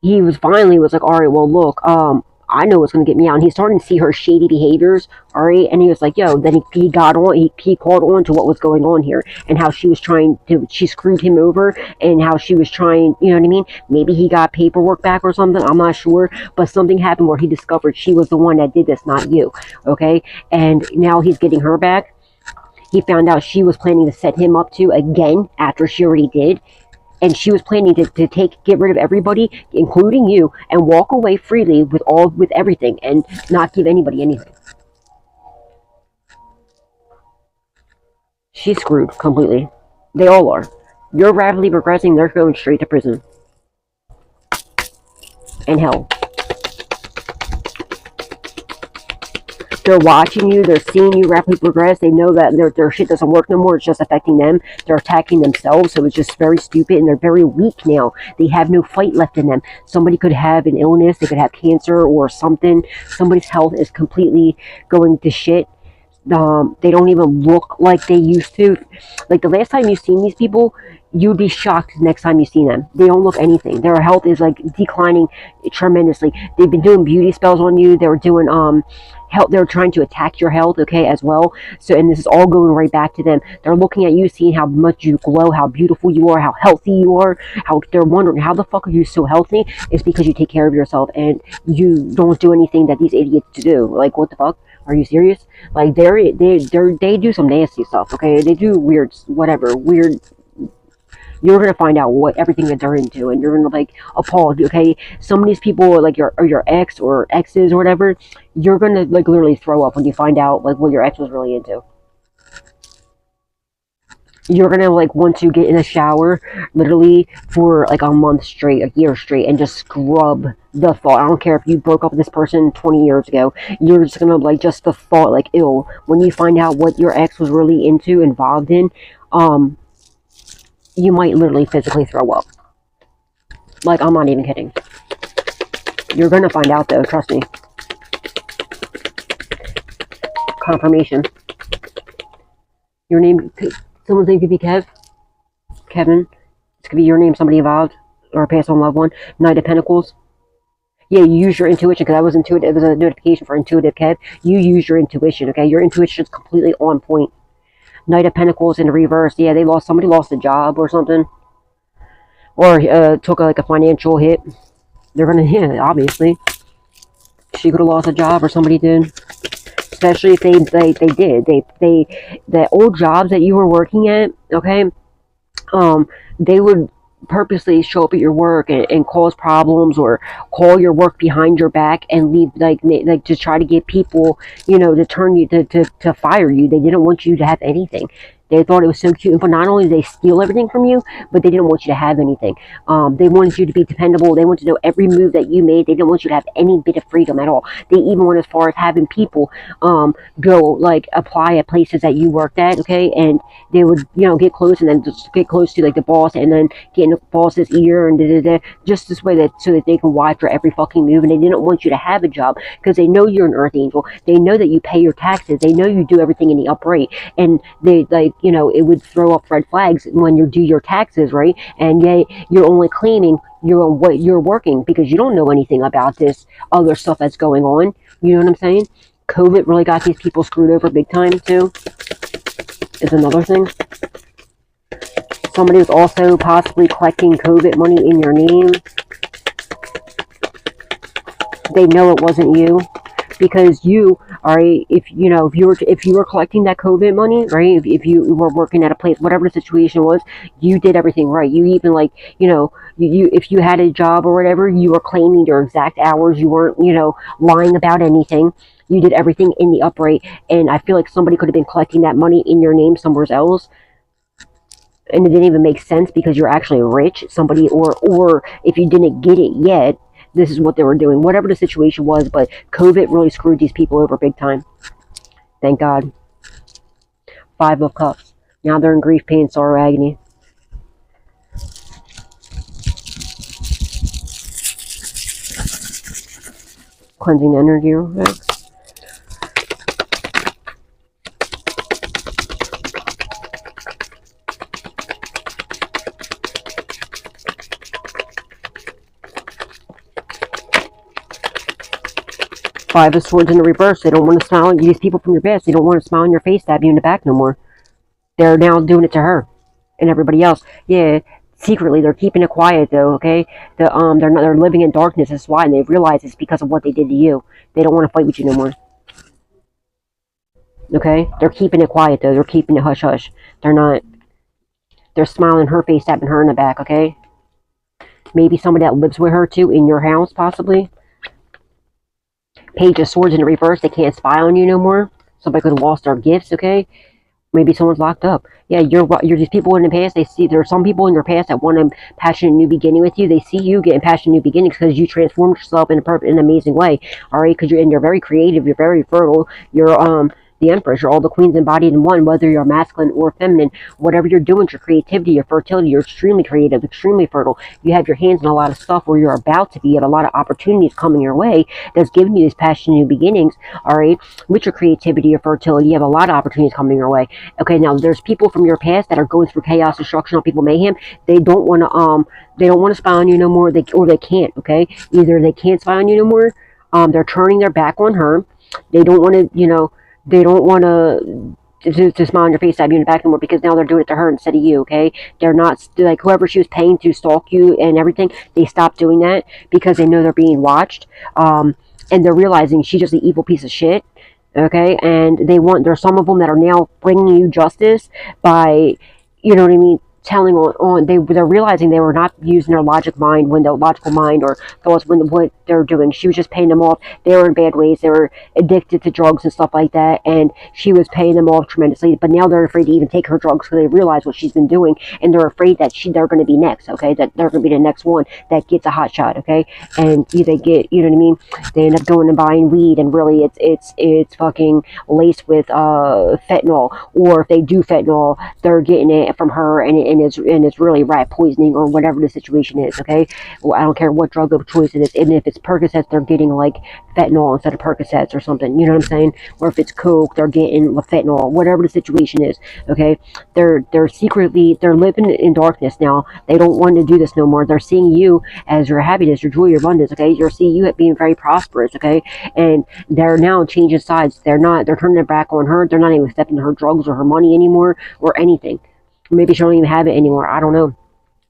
he was finally like, all right, well, look, I know what's going to get me out. And he's starting to see her shady behaviors, all right? And he was like, yo, then he got on, he caught on to what was going on here, and how she screwed him over, and how she was trying, you know what I mean? Maybe he got paperwork back or something, I'm not sure, but something happened where he discovered she was the one that did this, not you, okay? And now he's getting her back. He found out she was planning to set him up to again after she already did. And she was planning to get rid of everybody, including you, and walk away freely with everything and not give anybody anything. She's screwed completely. They all are. You're rapidly progressing, they're going straight to prison. And hell. They're watching you, they're seeing you rapidly progress, they know that their shit doesn't work no more, it's just affecting them, they're attacking themselves, so it's just very stupid, and they're very weak now. They have no fight left in them. Somebody could have an illness, they could have cancer or something, somebody's health is completely going to shit. They don't even look like they used to. Like the last time you've seen these people, you'd be shocked next time you see them. They don't look anything. Their health is like declining tremendously. They've been doing beauty spells on you. They were doing health. They're trying to attack your health, okay, as well. So, and this is all going right back to them. They're looking at you, seeing how much you glow, how beautiful you are, how healthy you are. How they're wondering, how the fuck are you so healthy? It's because you take care of yourself and you don't do anything that these idiots do. Like, what the fuck? Are you serious? Like, they do some nasty stuff, okay? They do weird, weird. You're gonna find out what everything that they're into, and you're gonna like appalled, okay? Some of these people are like your ex or exes or whatever. You're gonna like literally throw up when you find out like what your ex was really into. You're gonna like want to get in a shower literally for like a month straight, a year straight, and just scrub the thought. I don't care if you broke up with this person 20 years ago. You're just gonna like just the thought, like, ew, when you find out what your ex was really involved in, you might literally physically throw up. Like, I'm not even kidding. You're gonna find out though, trust me. Confirmation. Your name, someone's name could be Kevin. This could be your name, somebody involved, or a past on loved one. Knight of Pentacles. Yeah, you use your intuition, because I was intuitive. It was a notification for intuitive Kev. You use your intuition, okay? Your intuition is completely on point. Knight of Pentacles in reverse. Yeah, somebody lost a job or something. Or took like a financial hit. They're gonna, yeah, obviously. She could have lost a job, or somebody did. especially if the old jobs that you were working at, okay, they would purposely show up at your work and cause problems, or call your work behind your back and leave, like to try to get people, you know, to turn you to fire you. They didn't want you to have anything. They thought it was so cute. But not only did they steal everything from you, but they didn't want you to have anything. They wanted you to be dependable. They wanted to know every move that you made. They didn't want you to have any bit of freedom at all. They even went as far as having people go, like, apply at places that you worked at, okay? And they would, you know, get close, and then just get close to, like, the boss, and then get in the boss's ear, and just this way, that so that they can watch your every fucking move. And they didn't want you to have a job, because they know you're an earth angel. They know that you pay your taxes. They know you do everything in the upright. And they, like, you know, it would throw up red flags when you do your taxes, right? And yet you're only claiming what you're working, because you don't know anything about this other stuff that's going on. You know what I'm saying? COVID really got these people screwed over big time too, is another thing. Somebody was also possibly collecting COVID money in your name. They know it wasn't you, because you, alright, if you were collecting that COVID money, right, if you were working at a place, whatever the situation was, you did everything right. You even, like, you know, you if you had a job or whatever, you were claiming your exact hours. You weren't, you know, lying about anything. You did everything in the upright. And I feel like somebody could have been collecting that money in your name somewhere else, and it didn't even make sense, because you're actually rich. Somebody, or if you didn't get it yet, this is what they were doing, whatever the situation was. But COVID really screwed these people over big time. Thank God. 5 of Cups. Now they're in grief, pain, sorrow, agony. Cleansing the energy real quick. Five of Swords in the reverse. They don't want to smile. These people from your past, they don't want to smile in your face, stab you in the back no more. They're now doing it to her and everybody else. Yeah, secretly they're keeping it quiet though. Okay, they're living in darkness. That's why, and they've realized it's because of what they did to you. They don't want to fight with you no more. Okay, they're keeping it quiet though. They're keeping it hush hush. They're smiling in her face, stabbing her in the back. Okay, maybe somebody that lives with her too in your house, possibly. Page of Swords in the reverse. They can't spy on you no more. Somebody could have lost their gifts, okay? Maybe someone's locked up. Yeah, you're these people in the past. There are some people in your past that want a passionate new beginning with you. They see you getting passionate new beginnings because you transformed yourself in an amazing way. All right, because you're very creative. You're very fertile. You're the Empress. You're all the queens embodied in one, whether you're masculine or feminine. Whatever you're doing, your creativity, your fertility, you're extremely creative, extremely fertile. You have your hands in a lot of stuff where you're about to be. You have a lot of opportunities coming your way that's giving you these passionate new beginnings. All right, with your creativity, your fertility, you have a lot of opportunities coming your way. Okay, now there's people from your past that are going through chaos, destruction, people, mayhem. They don't want to spy on you no more. They can't. Okay, either they can't spy on you no more. They're turning their back on her. They don't want to, they don't want to smile on your face, stab you in the back anymore, because now they're doing it to her instead of you, okay? They're not, like, whoever she was paying to stalk you and everything, they stopped doing that because they know they're being watched. And they're realizing she's just an evil piece of shit, okay? And there's some of them that are now bringing you justice by, you know what I mean, telling they're realizing they were not using their logical mind or thoughts when what they're doing. She was just paying them off. They were in bad ways. They were addicted to drugs and stuff like that, and she was paying them off tremendously. But now they're afraid to even take her drugs because they realize what she's been doing, and they're afraid that they're going to be next. Okay, that they're going to be the next one that gets a hot shot. Okay, and they get, you know what I mean, they end up going and buying weed, and really it's fucking laced with fentanyl, or if they do fentanyl, they're getting it from her, and it's really rat poisoning or whatever the situation is. Okay, well, I don't care what drug of choice it is. And if it's Percocets, they're getting like fentanyl instead of Percocets or something, you know what I'm saying? Or if it's coke, they're getting fentanyl, whatever the situation is. Okay, they're living in darkness now. They don't want to do this no more. They're seeing you as your happiness, your joy, your abundance. Okay, you're seeing you being very prosperous. Okay, and they're now changing sides. They're turning their back on her. They're not even accepting her drugs or her money anymore or anything. Maybe she don't even have it anymore. I don't know.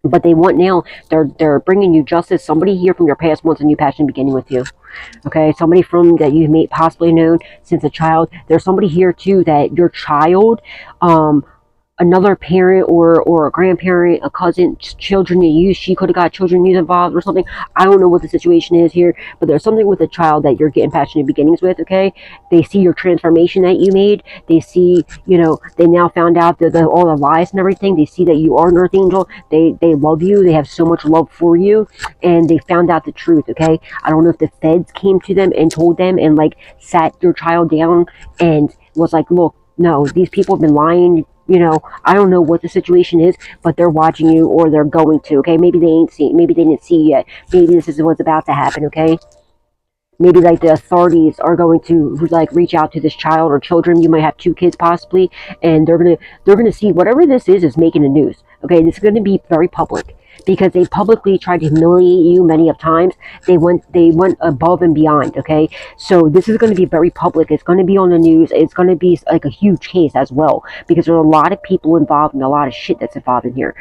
But they want now, they're bringing you justice. Somebody here from your past wants a new passion beginning with you. Okay, somebody from that you may possibly known since a child. There's somebody here too that your child, another parent or a grandparent, a cousin, children you use, she could have got children you involved or something. I don't know what the situation is here, but there's something with a child that you're getting passionate beginnings with. Okay, they see your transformation that you made. They see, you know, they now found out that all the lies and everything. They see that you are an earth angel. They love you. They have so much love for you, and they found out the truth. Okay, I don't know if the feds came to them and told them and like sat your child down and was like, look, no, these people have been lying. You know, I don't know what the situation is, but they're watching you, or they're going to, okay? Maybe they ain't seen, maybe they didn't see yet. Maybe this is what's about to happen, okay? Maybe like the authorities are going to like reach out to this child or children. You might have 2 kids possibly, and they're gonna see whatever this is making the news. Okay, this is gonna be very public because they publicly tried to humiliate you many of times. They went above and beyond. Okay, so this is going to be very public. It's going to be on the news. It's going to be like a huge case as well because there's a lot of people involved and a lot of shit that's involved in here.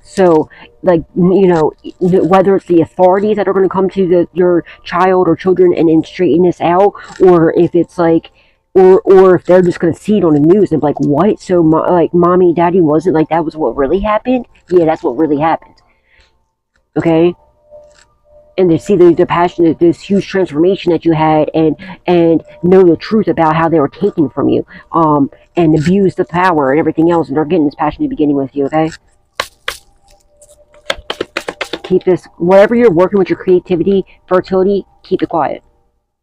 So like, you know, whether it's the authorities that are going to come to your child or children and straighten this out, or if it's like, or if they're just going to see it on the news and be like, what? So like mommy, daddy wasn't like, that was what really happened? Yeah, that's what really happened. Okay? And they see the passion, this huge transformation that you had, and know the truth about how they were taken from you, and abuse the power and everything else, and they're getting this passionate beginning with you, okay? Keep this, whatever you're working with, your creativity, fertility, keep it quiet.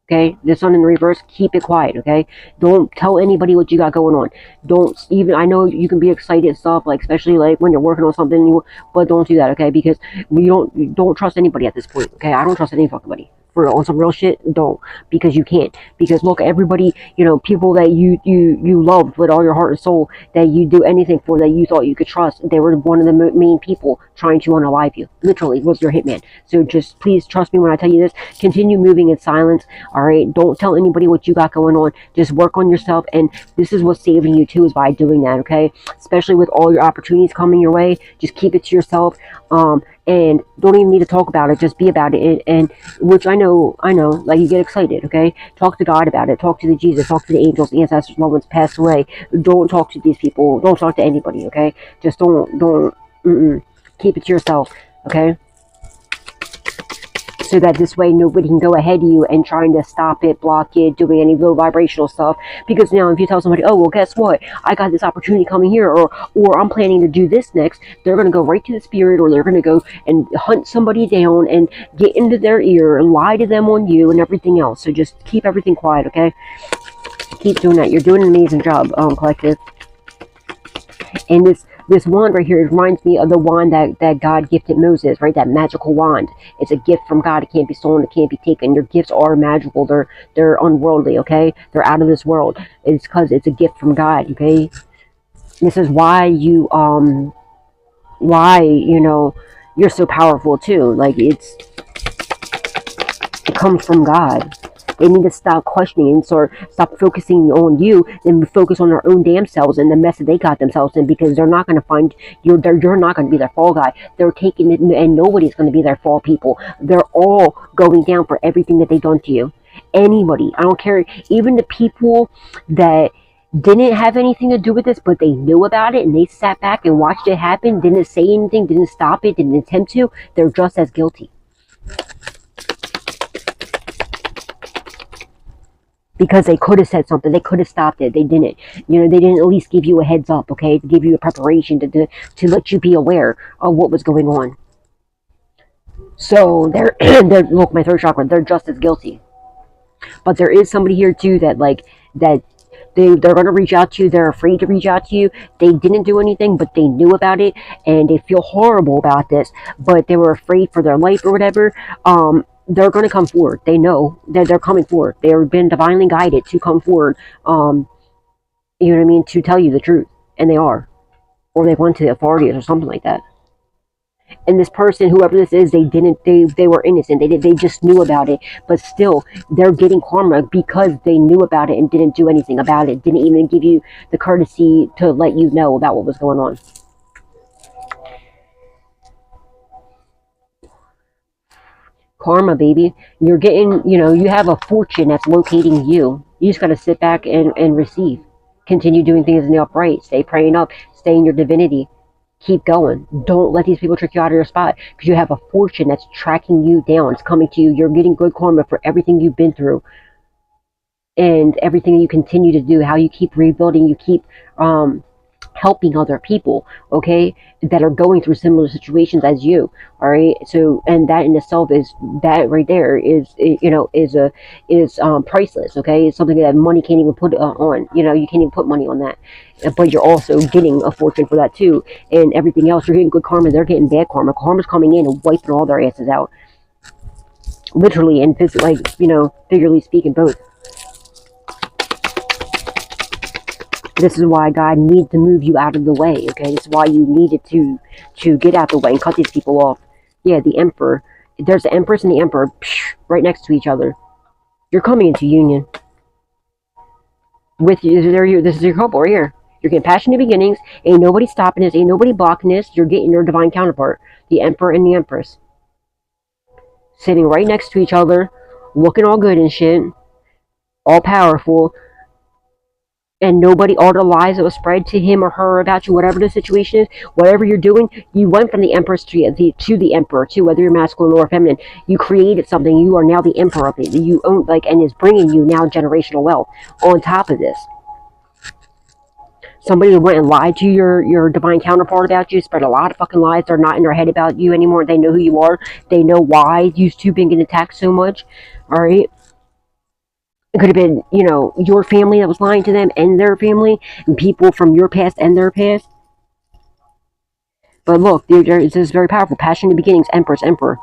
Okay, this one in reverse, keep it quiet, okay? Don't tell anybody what you got going on. Don't even, I know you can be excited and stuff, like, especially like when you're working on something, but don't do that, okay? Because you don't trust anybody at this point, okay? I don't trust any fucking buddy. For on some real shit, don't, because you can't. Because look, everybody, you know, people that you loved with all your heart and soul, that you do anything for, that you thought you could trust, they were one of the main people trying to unalive you. Literally was your hitman. So just please trust me when I tell you this. Continue moving in silence. All right, don't tell anybody what you got going on. Just work on yourself, and this is what's saving you too, is by doing that. Okay, especially with all your opportunities coming your way, just keep it to yourself. And don't even need to talk about it, just be about it, and which I know, like, you get excited, okay? Talk to God about it, talk to the Jesus, talk to the angels, the ancestors, loved ones passed away. Don't talk to these people, don't talk to anybody, okay? Just don't, keep it to yourself, okay? So that this way nobody can go ahead of you and trying to stop it, block it, doing any low vibrational stuff. Because now if you tell somebody, oh, well, guess what? I got this opportunity coming here, or I'm planning to do this next, they're going to go right to the spirit, or they're going to go and hunt somebody down and get into their ear, lie to them on you and everything else. So just keep everything quiet, okay? Keep doing that. You're doing an amazing job, collective. And this wand right here, it reminds me of the wand that God gifted Moses, right? That magical wand. It's a gift from God. It can't be stolen. It can't be taken. Your gifts are magical. They're unworldly, okay? They're out of this world. It's because it's a gift from God, okay? This is why you know, you're so powerful too. Like, it comes from God. They need to stop questioning and stop focusing on you and focus on their own damn selves and the mess that they got themselves in, because they're not going to find you. You're not going to be their fall guy. They're taking it, and nobody's going to be their fall people. They're all going down for everything that they've done to you. Anybody, I don't care, even the people that didn't have anything to do with this, but they knew about it and they sat back and watched it happen, didn't say anything, didn't stop it, didn't attempt to, they're just as guilty. Because they could have said something, they could have stopped it, they didn't. You know, they didn't at least give you a heads up, okay, to give you a preparation, to let you be aware of what was going on. So they're look, my third chakra, they're just as guilty. But there is somebody here too that they're going to reach out to you. They're afraid to reach out to you. They didn't do anything, but they knew about it, and they feel horrible about this, but they were afraid for their life or whatever. They're going to come forward. They know that they're coming forward. They've been divinely guided to come forward, you know what I mean, to tell you the truth. And they are. Or they went to the authorities or something like that. And this person, whoever this is, they were innocent. They just knew about it. But still, they're getting karma because they knew about it and didn't do anything about it. Didn't even give you the courtesy to let you know about what was going on. Karma, baby. You're getting, you know, you have a fortune that's locating you. You just got to sit back and receive. Continue doing things in the upright. Stay praying up. Stay in your divinity. Keep going. Don't let these people trick you out of your spot, because you have a fortune that's tracking you down. It's coming to you. You're getting good karma for everything you've been through and everything you continue to do, how you keep rebuilding, you keep helping other people, okay, that are going through similar situations as you. All right, so, and that in itself is, that right there is, you know, is priceless. Okay, it's something that money can't even put on. You know, you can't even put money on that, but you're also getting a fortune for that too. And everything else, you're getting good karma, they're getting bad karma. Karma's coming in and wiping all their asses out, literally and physically, like, you know, figuratively speaking, both. This is why God needs to move you out of the way, okay? This is why you needed to get out of the way and cut these people off. Yeah, the Emperor. There's the Empress and the Emperor right next to each other. You're coming into union. With you, this is your couple right here. You're getting passionate beginnings. Ain't nobody stopping this. Ain't nobody blocking this. You're getting your divine counterpart. The Emperor and the Empress. Sitting right next to each other. Looking all good and shit. All powerful. And nobody, all the lies that was spread to him or her about you, whatever the situation is, whatever you're doing, you went from the Empress to the Emperor, to whether you're masculine or feminine. You created something. You are now the Emperor of it. You own, like, and is bringing you now generational wealth on top of this. Somebody went and lied to your divine counterpart about you, spread a lot of fucking lies. They're not in their head about you anymore. They know who you are. They know why you two been getting attacked so much. All right. It could have been, you know, your family that was lying to them and their family, and people from your past and their past. But look, this is very powerful. Passionate beginnings, Empress, Emperor.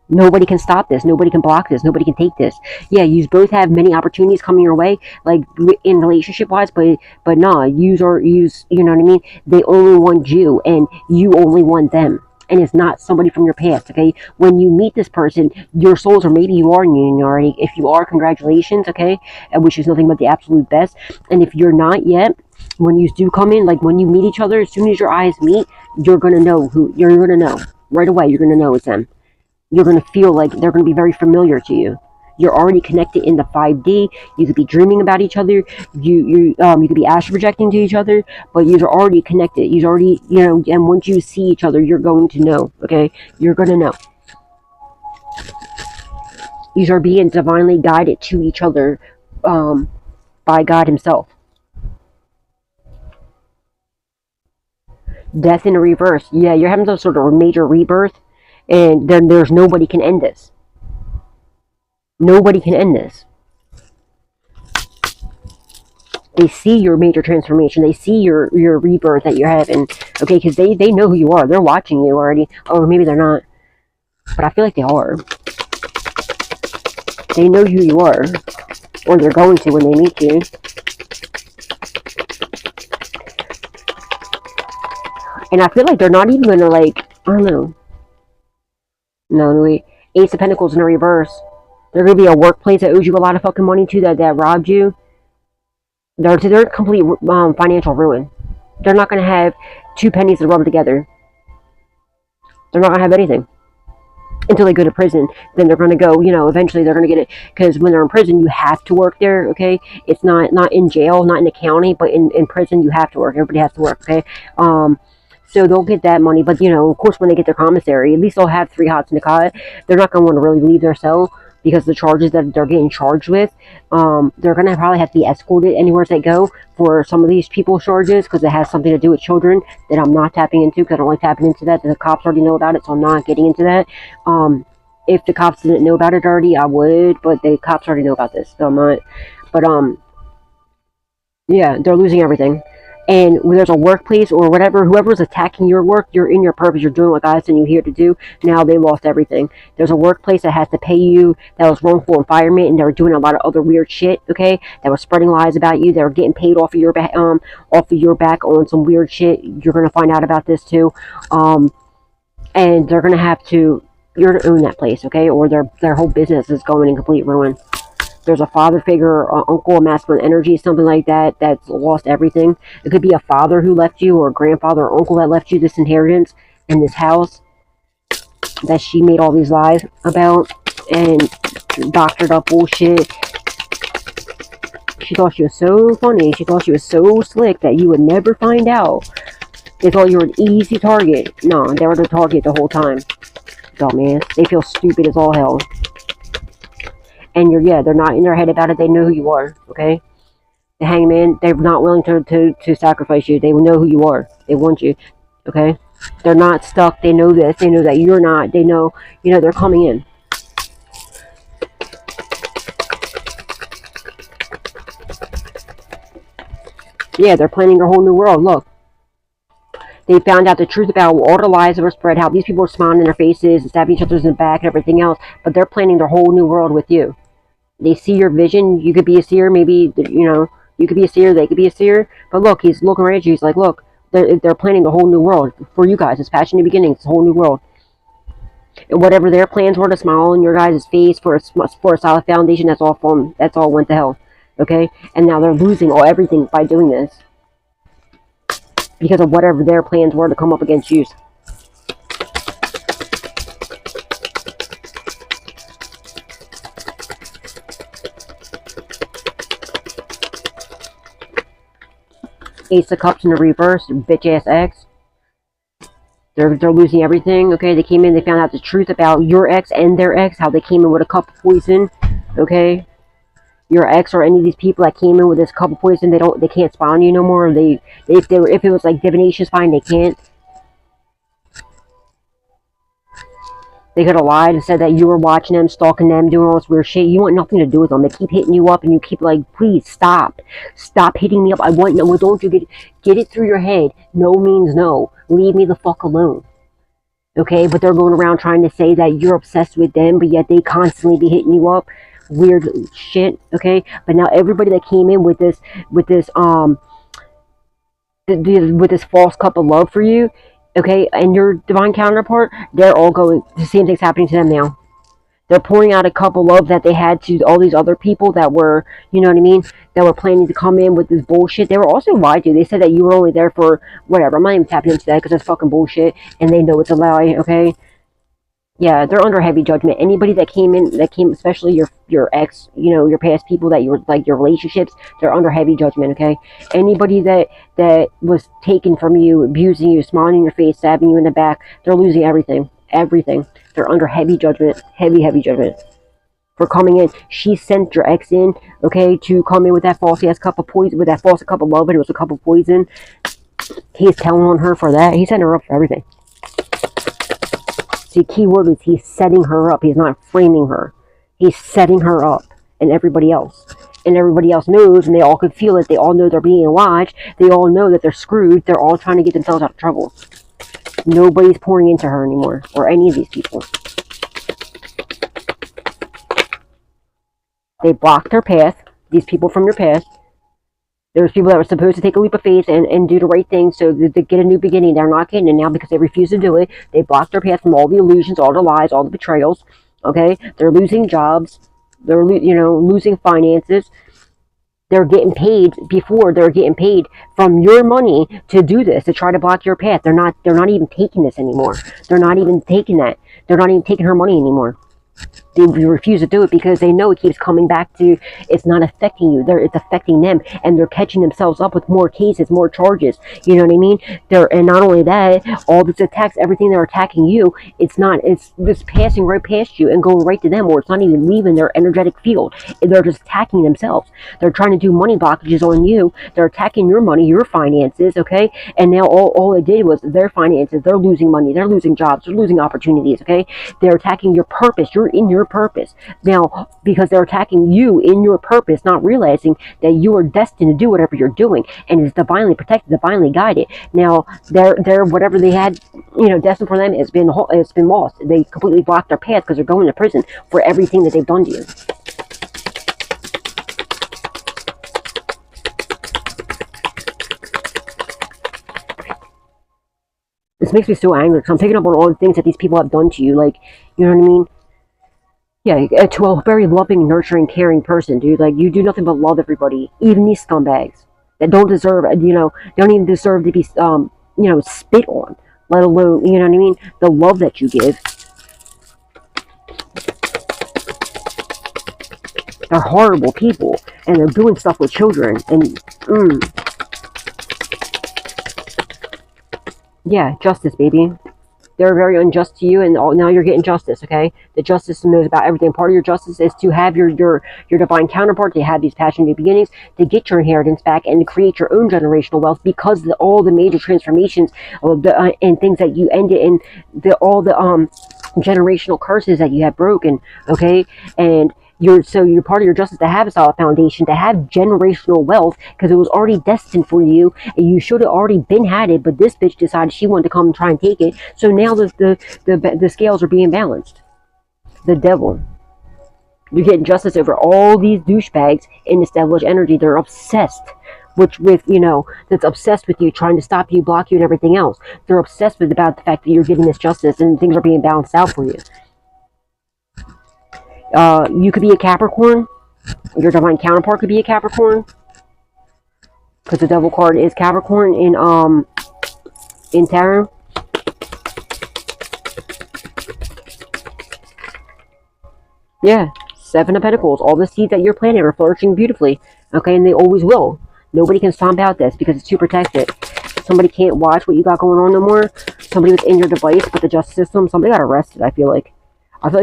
Nobody can stop this. Nobody can block this. Nobody can take this. Yeah, you both have many opportunities coming your way, like in relationship wise, but nah, you know what I mean? They only want you, and you only want them. And it's not somebody from your past, okay? When you meet this person, your souls, or maybe you are in union already. If you are, congratulations, okay? Which is nothing but the absolute best. And if you're not yet, when you do come in, like when you meet each other, as soon as your eyes meet, you're going to know who, you're going to know. Right away, you're going to know it's them. You're going to feel like they're going to be very familiar to you. You're already connected in the 5D. You could be dreaming about each other. You could be astral projecting to each other, but you're already connected. You're already, you know, and once you see each other, you're going to know, okay? You're going to know. These are being divinely guided to each other by God himself. Death in a reverse. Yeah, you're having some sort of major rebirth, and there's nobody can end this. Nobody can end this. They see your major transformation. They see your rebirth that you're having. Okay, because they know who you are. They're watching you already. Or maybe they're not. But I feel like they are. They know who you are. Or they're going to when they meet you. And I feel like they're not even going to, like, I don't know. No, wait. Ace of Pentacles in a reverse. There's going to be a workplace that owes you a lot of fucking money to, that robbed you. They're complete financial ruin. They're not going to have 2 pennies to rub together. They're not going to have anything. Until they go to prison. Then they're going to go, you know, eventually they're going to get it. Because when they're in prison, you have to work there, okay? It's not in jail, not in the county, but in prison, you have to work. Everybody has to work, okay? So they'll get that money. But, you know, of course, when they get their commissary, at least they'll have 3 hots in the cot. They're not going to want to really leave their cell, because the charges that they're getting charged with, they're going to probably have to be escorted anywhere they go for some of these people's charges, because it has something to do with children that I'm not tapping into, because I don't like tapping into that. The cops already know about it, so I'm not getting into that. If the cops didn't know about it already, I would, but the cops already know about this, so I'm not. But, yeah, they're losing everything. And when there's a workplace or whatever, whoever's attacking your work, you're in your purpose, you're doing what God sent you here to do. Now they lost everything. There's a workplace that has to pay you, that was wrongful environment, and they were doing a lot of other weird shit, okay? That was spreading lies about you. They were getting paid off of your back on some weird shit. You're gonna find out about this too. And they're gonna have to, you're gonna own that place, okay? Or their whole business is going in complete ruin. There's a father figure, uncle, a masculine energy, something like that, that's lost everything. It could be a father who left you, or a grandfather or uncle that left you this inheritance in this house. that she made all these lies about and doctored up bullshit. She thought she was so funny. She thought she was so slick that you would never find out. They thought you were an easy target. No, they were the target the whole time. Dumbass. They feel stupid as all hell. And they're not in their head about it. They know who you are, okay? The hangman, they're not willing to sacrifice you. They will know who you are. They want you, okay? They're not stuck. They know this. They know that you're not. They know, they're coming in. Yeah, they're planning a whole new world. Look. They found out the truth about all the lies that were spread, how these people were smiling in their faces and stabbing each other in the back and everything else, but they're planning their whole new world with you. They see your vision. You could be a seer, maybe, you could be a seer, they could be a seer, but look, he's looking right at you. He's like, look, they're planning the whole new world for you guys. It's passionate beginnings. It's a whole new world. And whatever their plans were to smile in your guys' face for a solid foundation, that's all went to hell. Okay? And now they're losing everything by doing this. Because of whatever their plans were to come up against you. Ace of Cups in the reverse, bitch ass ex. They're losing everything, okay? They came in, they found out the truth about your ex and their ex, how they came in with a cup of poison, okay? Your ex or any of these people that came in with this cup of poison, they can't spawn you no more. If it was like divination spine, they can't. They could have lied and said that you were watching them, stalking them, doing all this weird shit. You want nothing to do with them. They keep hitting you up, and you keep like, please stop hitting me up. I want no. Don't you get it through your head? No means no. Leave me the fuck alone. Okay, but they're going around trying to say that you're obsessed with them, but yet they constantly be hitting you up. Weird shit. Okay, but now everybody that came in with this false cup of love for you, okay, and your divine counterpart, they're all going, the same thing's happening to them now. They're pouring out a cup of love that they had to all these other people that were, you know what I mean, that were planning to come in with this bullshit. They were also lied to. They said that you were only there for whatever. I'm not even tapping into that because that's fucking bullshit, and they know it's a lie, okay? Yeah, they're under heavy judgment. Anybody that came, especially your ex, your past people that you were, like, your relationships, they're under heavy judgment, okay? Anybody that was taken from you, abusing you, smiling in your face, stabbing you in the back, they're losing everything. Everything. They're under heavy judgment. Heavy judgment. For coming in. She sent your ex in, okay, to come in with that false-ass cup of poison, with that false cup of love, and it was a cup of poison. He's telling on her for that. He's setting her up for everything. See, key word is he's setting her up. He's not framing her. He's setting her up. And everybody else. And everybody else knows, and they all can feel it. They all know they're being watched. They all know that they're screwed. They're all trying to get themselves out of trouble. Nobody's pouring into her anymore. Or any of these people. They blocked her path. These people from your past. There's people that were supposed to take a leap of faith and do the right thing so to get a new beginning. They're not getting it now because they refuse to do it. They blocked their path from all the illusions, all the lies, all the betrayals. Okay? They're losing jobs. They're, losing finances. They're getting paid before. They're getting paid from your money to do this, to try to block your path. They're not even taking this anymore. They're not even taking that. They're not even taking her money anymore. They refuse to do it because they know it keeps coming back to, it's not affecting you. It's affecting them, and they're catching themselves up with more cases, more charges. You know what I mean? And not only that, all these attacks, everything they're attacking you, it's just passing right past you and going right to them, or it's not even leaving their energetic field. They're just attacking themselves. They're trying to do money blockages on you. They're attacking your money, your finances, okay? And now all it did was their finances. They're losing money. They're losing jobs. They're losing opportunities, okay? They're attacking your purpose. You're in your purpose now because they're attacking you in your purpose, not realizing that you are destined to do whatever you're doing, and it's divinely protected, divinely guided. Now they're whatever they had, destined for them, it's been lost. They completely blocked their path because they're going to prison for everything that they've done to you. This makes me so angry because I'm picking up on all the things that these people have done to you, like, you know what I mean? Yeah, to a very loving, nurturing, caring person, dude. Like, you do nothing but love everybody, even these scumbags that don't deserve, don't even deserve to be, spit on. let alone, you know what I mean, the love that you give. They're horrible people, and they're doing stuff with children, and yeah, justice, baby. They're very unjust to you, and now you're getting justice, okay? The justice system knows about everything. Part of your justice is to have your divine counterpart, to have these passionate beginnings, to get your inheritance back, and to create your own generational wealth, because all the major transformations of and things that you ended in, all the generational curses that you have broken, okay? And you're part of your justice to have a solid foundation, to have generational wealth, because it was already destined for you, and you should have already been had it, but this bitch decided she wanted to come and try and take it. So now the scales are being balanced. The devil. You're getting justice over all these douchebags in this devilish energy. They're obsessed with you know, that's obsessed with you, trying to stop you, block you, and everything else. They're obsessed about the fact that you're getting this justice and things are being balanced out for you. You could be a Capricorn. Your divine counterpart could be a Capricorn, because the devil card is Capricorn in tarot. Yeah, Seven of Pentacles. All the seeds that you're planting are flourishing beautifully, okay, and they always will. Nobody can stomp out this because it's too protected. Somebody can't watch what you got going on no more. Somebody was in your device with the justice system. Somebody got arrested, I feel like.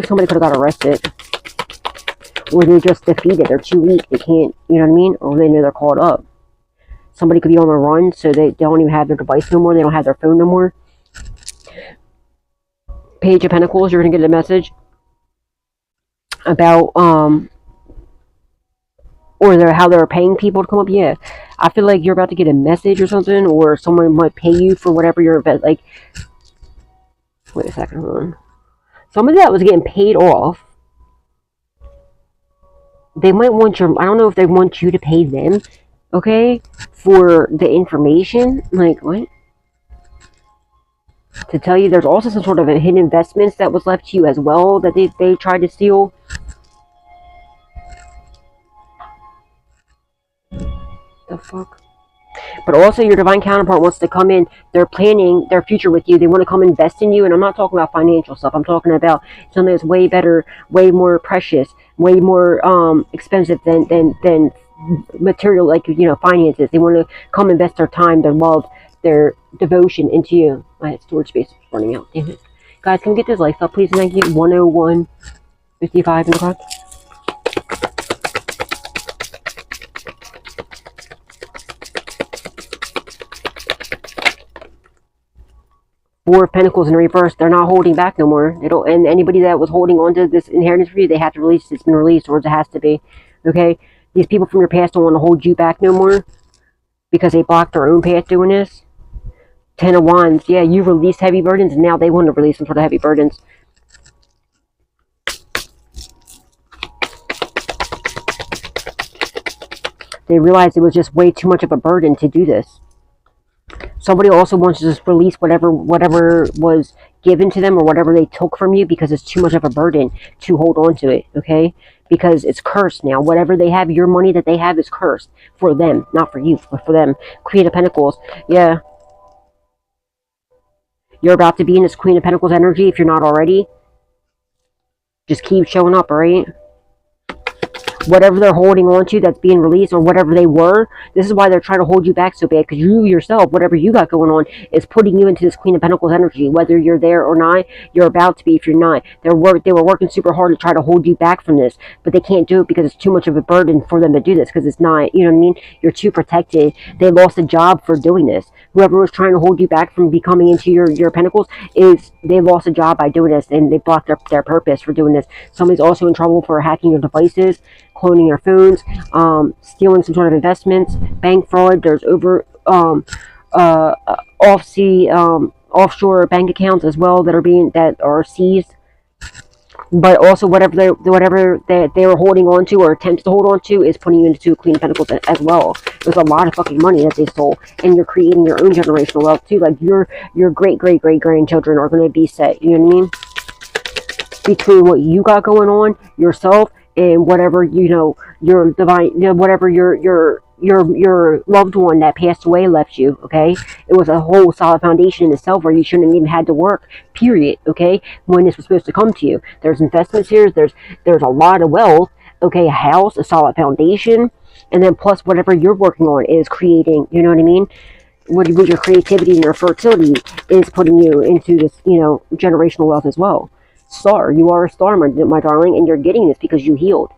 Somebody could have got arrested. Or they're just defeated. They're too weak. They can't, you know what I mean? Or they know they're caught up. Somebody could be on the run, so they don't even have their device no more. They don't have their phone no more. Page of Pentacles, you're going to get a message about, or how they're paying people to come up. Yeah. I feel like you're about to get a message or something, or someone might pay you for whatever your event, like, wait a second, hold on. Somebody that was getting paid off, they might want I don't know if they want you to pay them, okay, for the information, like, what? To tell you there's also some sort of a hidden investments that was left to you as well, that they tried to steal. The fuck? But also your divine counterpart wants to come in. They're planning their future with you. They want to come invest in you. And I'm not talking about financial stuff. I'm talking about something that's way better, way more precious, way more expensive than material, like, you know, finances. They want to come invest their time, their love, their devotion into you. My storage space is running out. Damn it. Guys, can we get this life up, please? Thank you. 101.55 in the clock. Four of Pentacles in reverse. They're not holding back no more. They don't. And anybody that was holding on to this inheritance for you, they have to release. It's been released, or it has to be. Okay. These people from your past don't want to hold you back no more, because they blocked their own path doing this. Ten of Wands. Yeah, you released heavy burdens, and now they want to release some sort of heavy burdens. They realized it was just way too much of a burden to do this. Somebody also wants to just release whatever was given to them, or whatever they took from you, because it's too much of a burden to hold on to it, okay? Because it's cursed now. Whatever they have, your money that they have is cursed for them, not for you, but for them. Queen of Pentacles. Yeah. You're about to be in this Queen of Pentacles energy if you're not already. Just keep showing up, alright? Whatever they're holding on to that's being released, or whatever they were, this is why they're trying to hold you back so bad, because you yourself, whatever you got going on, is putting you into this Queen of Pentacles energy. Whether you're there or not, you're about to be if you're not. They were working super hard to try to hold you back from this, but they can't do it because it's too much of a burden for them to do this, because it's not, you know what I mean? You're too protected. They lost a job for doing this. Whoever was trying to hold you back from becoming into your Pentacles, they lost a job by doing this, and they blocked their purpose for doing this. Somebody's also in trouble for hacking your devices, cloning your phones, stealing some sort of investments, bank fraud. There's offshore bank accounts as well that are seized. But also whatever they were holding on to, or attempted to hold on to, is putting you into Queen of Pentacles as well. There's a lot of fucking money that they stole, and you're creating your own generational wealth too. Like your great grandchildren are going to be set. You know what I mean? Between what you got going on yourself, and whatever, you know, your divine, you know, whatever your your loved one that passed away left you, okay? It was a whole solid foundation in itself where you shouldn't have even had to work, period, okay? When this was supposed to come to you. There's investments here, there's a lot of wealth, okay? A house, a solid foundation, and then plus whatever you're working on is creating, you know what I mean? With your creativity and your fertility is putting you into this, you know, generational wealth as well. Star, you are a star, my darling, and you're getting this because you healed.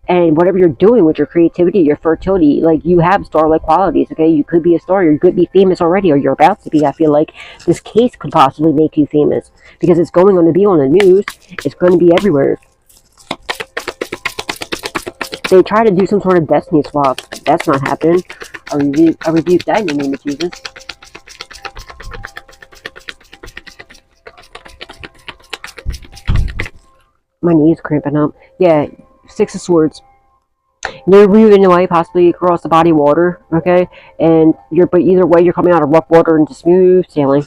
And whatever you're doing with your creativity, your fertility, like, you have star-like qualities, okay? You could be a star, you could be famous already, or you're about to be. I feel like this case could possibly make you famous because it's going to be on the news. It's going to be everywhere. They try to do some sort of destiny swap. That's not happening. I rebuke that in the name of Jesus. My knees cramping up. Yeah, Six of Swords. You're moving away, possibly across the body of water, okay? And but either way, you're coming out of rough water into smooth sailing.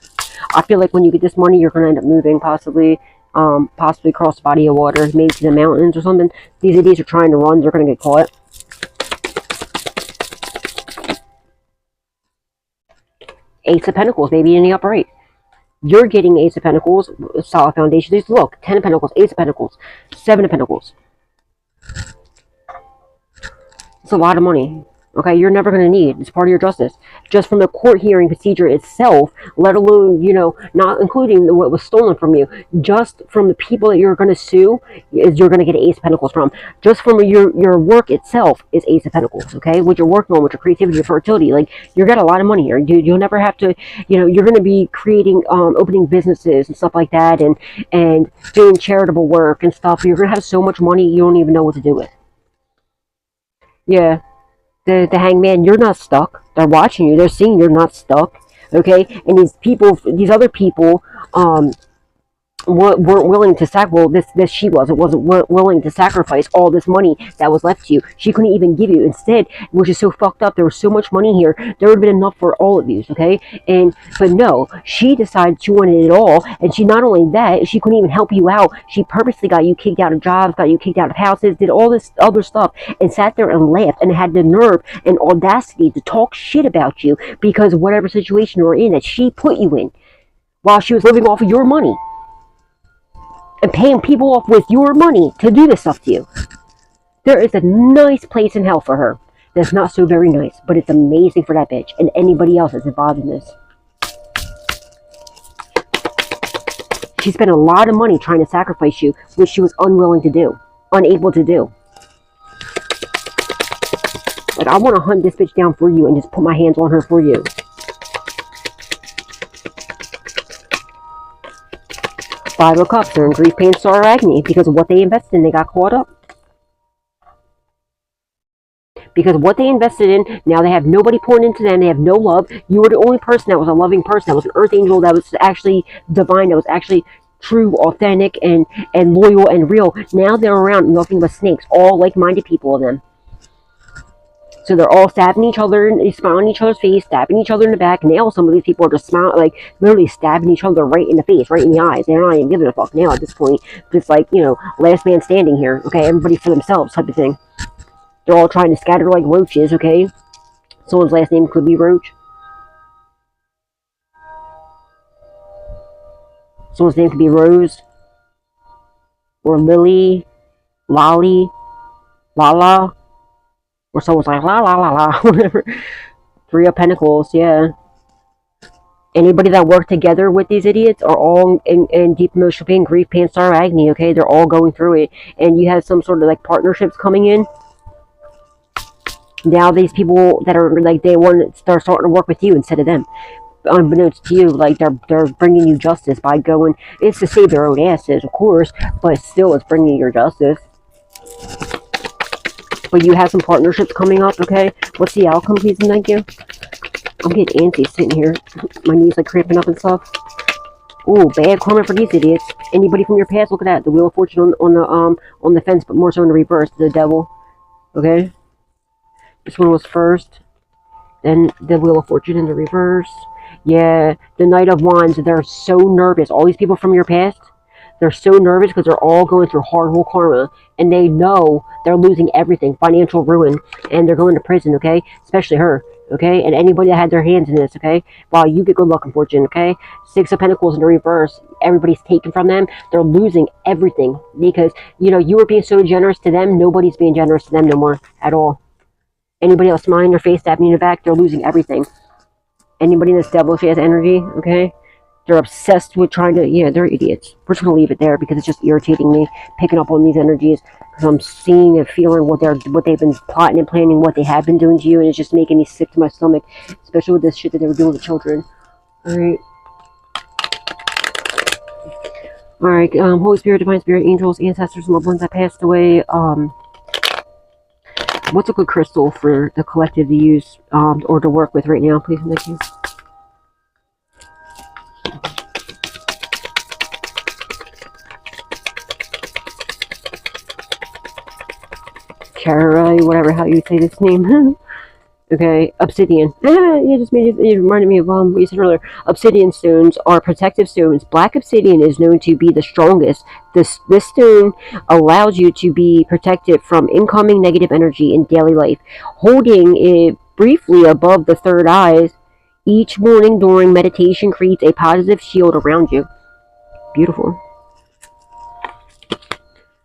I feel like when you get this money, you're going to end up moving, possibly across the body of water, maybe to the mountains or something. These idiots are trying to run, they're going to get caught. Ace of Pentacles, maybe in the upper right. You're getting Ace of Pentacles, solid foundation. Just look, 10 of Pentacles, Ace of Pentacles, 7 of Pentacles. It's a lot of money. Okay, you're never going to need. It's part of your justice. Just from the court hearing procedure itself, let alone, you know, not including what was stolen from you. Just from the people that you're going to sue, is you're going to get Ace of Pentacles from. Just from your work itself is Ace of Pentacles, okay? What you're working on, with your creativity, your fertility. Like, you got a lot of money here. You'll never have to, you know, you're going to be creating, opening businesses and stuff like that, and doing charitable work and stuff. You're going to have so much money, you don't even know what to do with. Yeah. The hangman, you're not stuck. They're watching you. They're seeing you're not stuck. Okay? And these other people, weren't willing to wasn't willing to sacrifice all this money that was left to you. She couldn't even give you. Instead, which is so fucked up, there was so much money here, there would have been enough for all of you, okay? But no, she decided she wanted it all, and she, not only that, she couldn't even help you out. She purposely got you kicked out of jobs, got you kicked out of houses, did all this other stuff, and sat there and laughed, and had the nerve and audacity to talk shit about you because of whatever situation you were in that she put you in, while she was living off of your money and paying people off with your money to do this stuff to you. There is a nice place in hell for her that's not so very nice, but it's amazing for that bitch and anybody else that's involved in this. She spent a lot of money trying to sacrifice you, which she was unwilling to do, unable to do. Like, I want to hunt this bitch down for you and just put my hands on her for you. Five of Cups, they're in grief, pain, sorrow, agony. Because of what they invested in, they got caught up. Because what they invested in, now they have nobody pouring into them. They have no love. You were the only person that was a loving person, that was an earth angel, that was actually divine, that was actually true, authentic, and loyal and real. Now they're around nothing but snakes, all like-minded people of them. So they're all stabbing each other, smiling in each other's face, stabbing each other in the back. Now some of these people are just smiling, like, literally stabbing each other right in the face, right in the eyes. They're not even giving a fuck now at this point. It's like, you know, last man standing here, okay? Everybody for themselves type of thing. They're all trying to scatter like roaches, okay? Someone's last name could be Roach. Someone's name could be Rose. Or Lily. Lolly. Lala. Or someone's like, la la la la, whatever. Three of Pentacles, yeah. Anybody that worked together with these idiots are all in deep emotional pain, grief, pain, sorrow, agony, okay? They're all going through it. And you have some sort of, like, partnerships coming in. Now these people that are, like, they want to start starting to work with you instead of them. Unbeknownst to you, like, they're bringing you justice by going, it's to save their own asses, of course, but still it's bringing your justice. But you have some partnerships coming up, okay? What's the outcome, please and thank you? I'm getting antsy sitting here. My knees like cramping up and stuff. Ooh, bad karma for these idiots. Anybody from your past, look at that. The Wheel of Fortune on the fence, but more so in the reverse. The Devil. Okay? This one was first. Then the Wheel of Fortune in the reverse. Yeah, the Knight of Wands. They're so nervous. All these people from your past, They're so nervous because they're all going through horrible karma, and they know they're losing everything, financial ruin, and they're going to prison, okay? Especially her, okay? And anybody that had their hands in this, okay? Wow, you get good luck and fortune, okay? Six of Pentacles in the reverse. Everybody's taken from them. They're losing everything because, you know, you were being so generous to them. Nobody's being generous to them no more at all. Anybody else smiling their face, stabbing you in the back, they're losing everything. Anybody in this devilish ass energy, okay? They're obsessed with trying to, yeah, they're idiots. We're just going to leave it there because it's just irritating me, picking up on these energies. Because I'm seeing and feeling what they've been plotting and planning, what they have been doing to you. And it's just making me sick to my stomach. Especially with this shit that they were doing with children. Alright. Alright, Holy Spirit, Divine Spirit, Angels, Ancestors, and loved ones that passed away. What's a good crystal for the collective to use or to work with right now, please? Thank you. Kara, whatever, how you say this name. Okay, obsidian. You just made it reminded me of what you said earlier. Obsidian stones are protective stones. Black obsidian is known to be the strongest. This stone allows you to be protected from incoming negative energy in daily life. Holding it briefly above the third eye each morning during meditation creates a positive shield around you. Beautiful.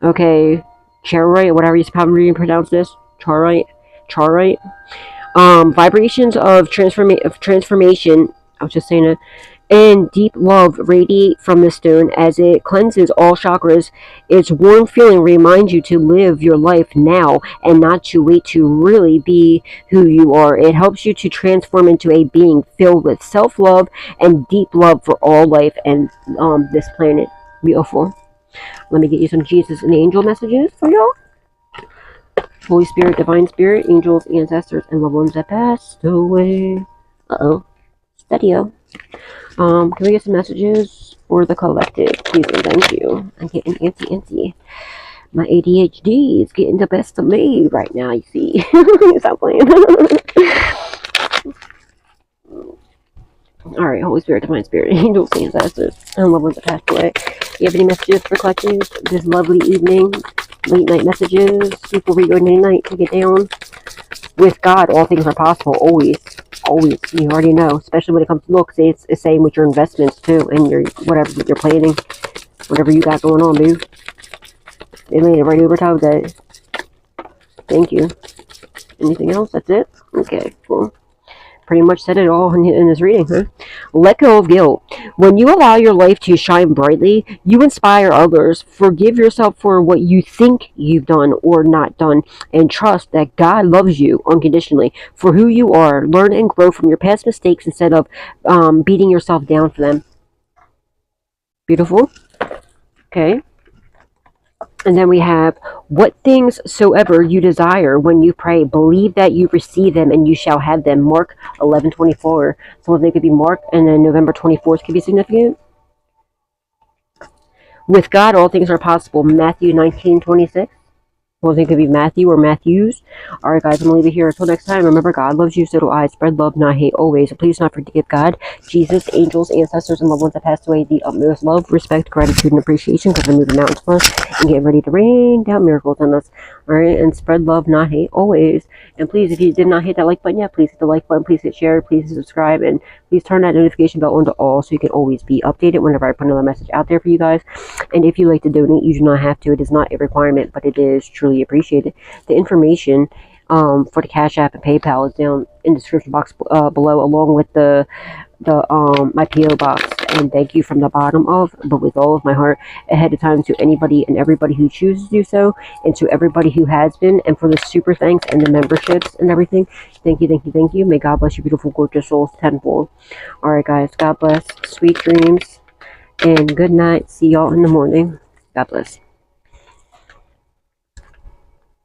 Okay, charite, whatever you probably pronounce this. Charite. Vibrations of transformation, I was just saying it, and deep love radiate from the stone as it cleanses all chakras. Its warm feeling reminds you to live your life now and not to wait to really be who you are. It helps you to transform into a being filled with self-love and deep love for all life and this planet. Beautiful. Let me get you some Jesus and angel messages for y'all. Holy Spirit, Divine Spirit, Angels, Ancestors, and loved ones that passed away. Uh-oh. Steady-o. Can we get some messages for the collective? Please and thank you. I'm getting antsy. My ADHD is getting the best of me right now, you see. Stop playing. Alright, Holy Spirit, Divine Spirit, Angels, Ancestors, and loved ones that passed away. Do you have any messages for collective this lovely evening? Late night messages before we go into night to get down. With God, all things are possible. Always. You already know. Especially when it comes to looks. It's same with your investments too. And your whatever you're planning. Whatever you got going on, dude. They made it right over top of that. Thank you. Anything else? That's it? Okay, cool. Pretty much said it all in this reading, huh? Let go of guilt. When you allow your life to shine brightly, you inspire others. Forgive yourself for what you think you've done or not done, and trust that God loves you unconditionally for who you are. Learn and grow from your past mistakes instead of beating yourself down for them. Beautiful. Okay. And then we have, what things soever you desire when you pray, believe that you receive them and you shall have them. Mark 11:24. Some of them could be Mark, and then November 24th could be significant. With God, all things are possible. Matthew 19:26. Well, it could be Matthew or Matthews. Alright guys, I'm going to leave it here. Until next time, remember, God loves you, so do I. Spread love, not hate, always. And please not forget to give God, Jesus, angels, ancestors, and loved ones that passed away the utmost love, respect, gratitude, and appreciation, because they're moving mountains for us and getting ready to rain down miracles on us. Alright, and spread love, not hate, always. And please, if you did not hit that like button yet, please hit the like button, please hit share, please subscribe, and please turn that notification bell on to all so you can always be updated whenever I put another message out there for you guys. And if you like to donate, you do not have to. It is not a requirement, but it is truly appreciated. The information for the Cash App and PayPal is down in the description box below, along with the my PO box. And thank you from the bottom of, but with all of my heart, ahead of time, to anybody and everybody who chooses to do so, and to everybody who has been, and for the super thanks and the memberships and everything. Thank you. May God bless you, beautiful, gorgeous souls tenfold. Alright guys, God bless, sweet dreams, and good night. See y'all in the morning. God bless.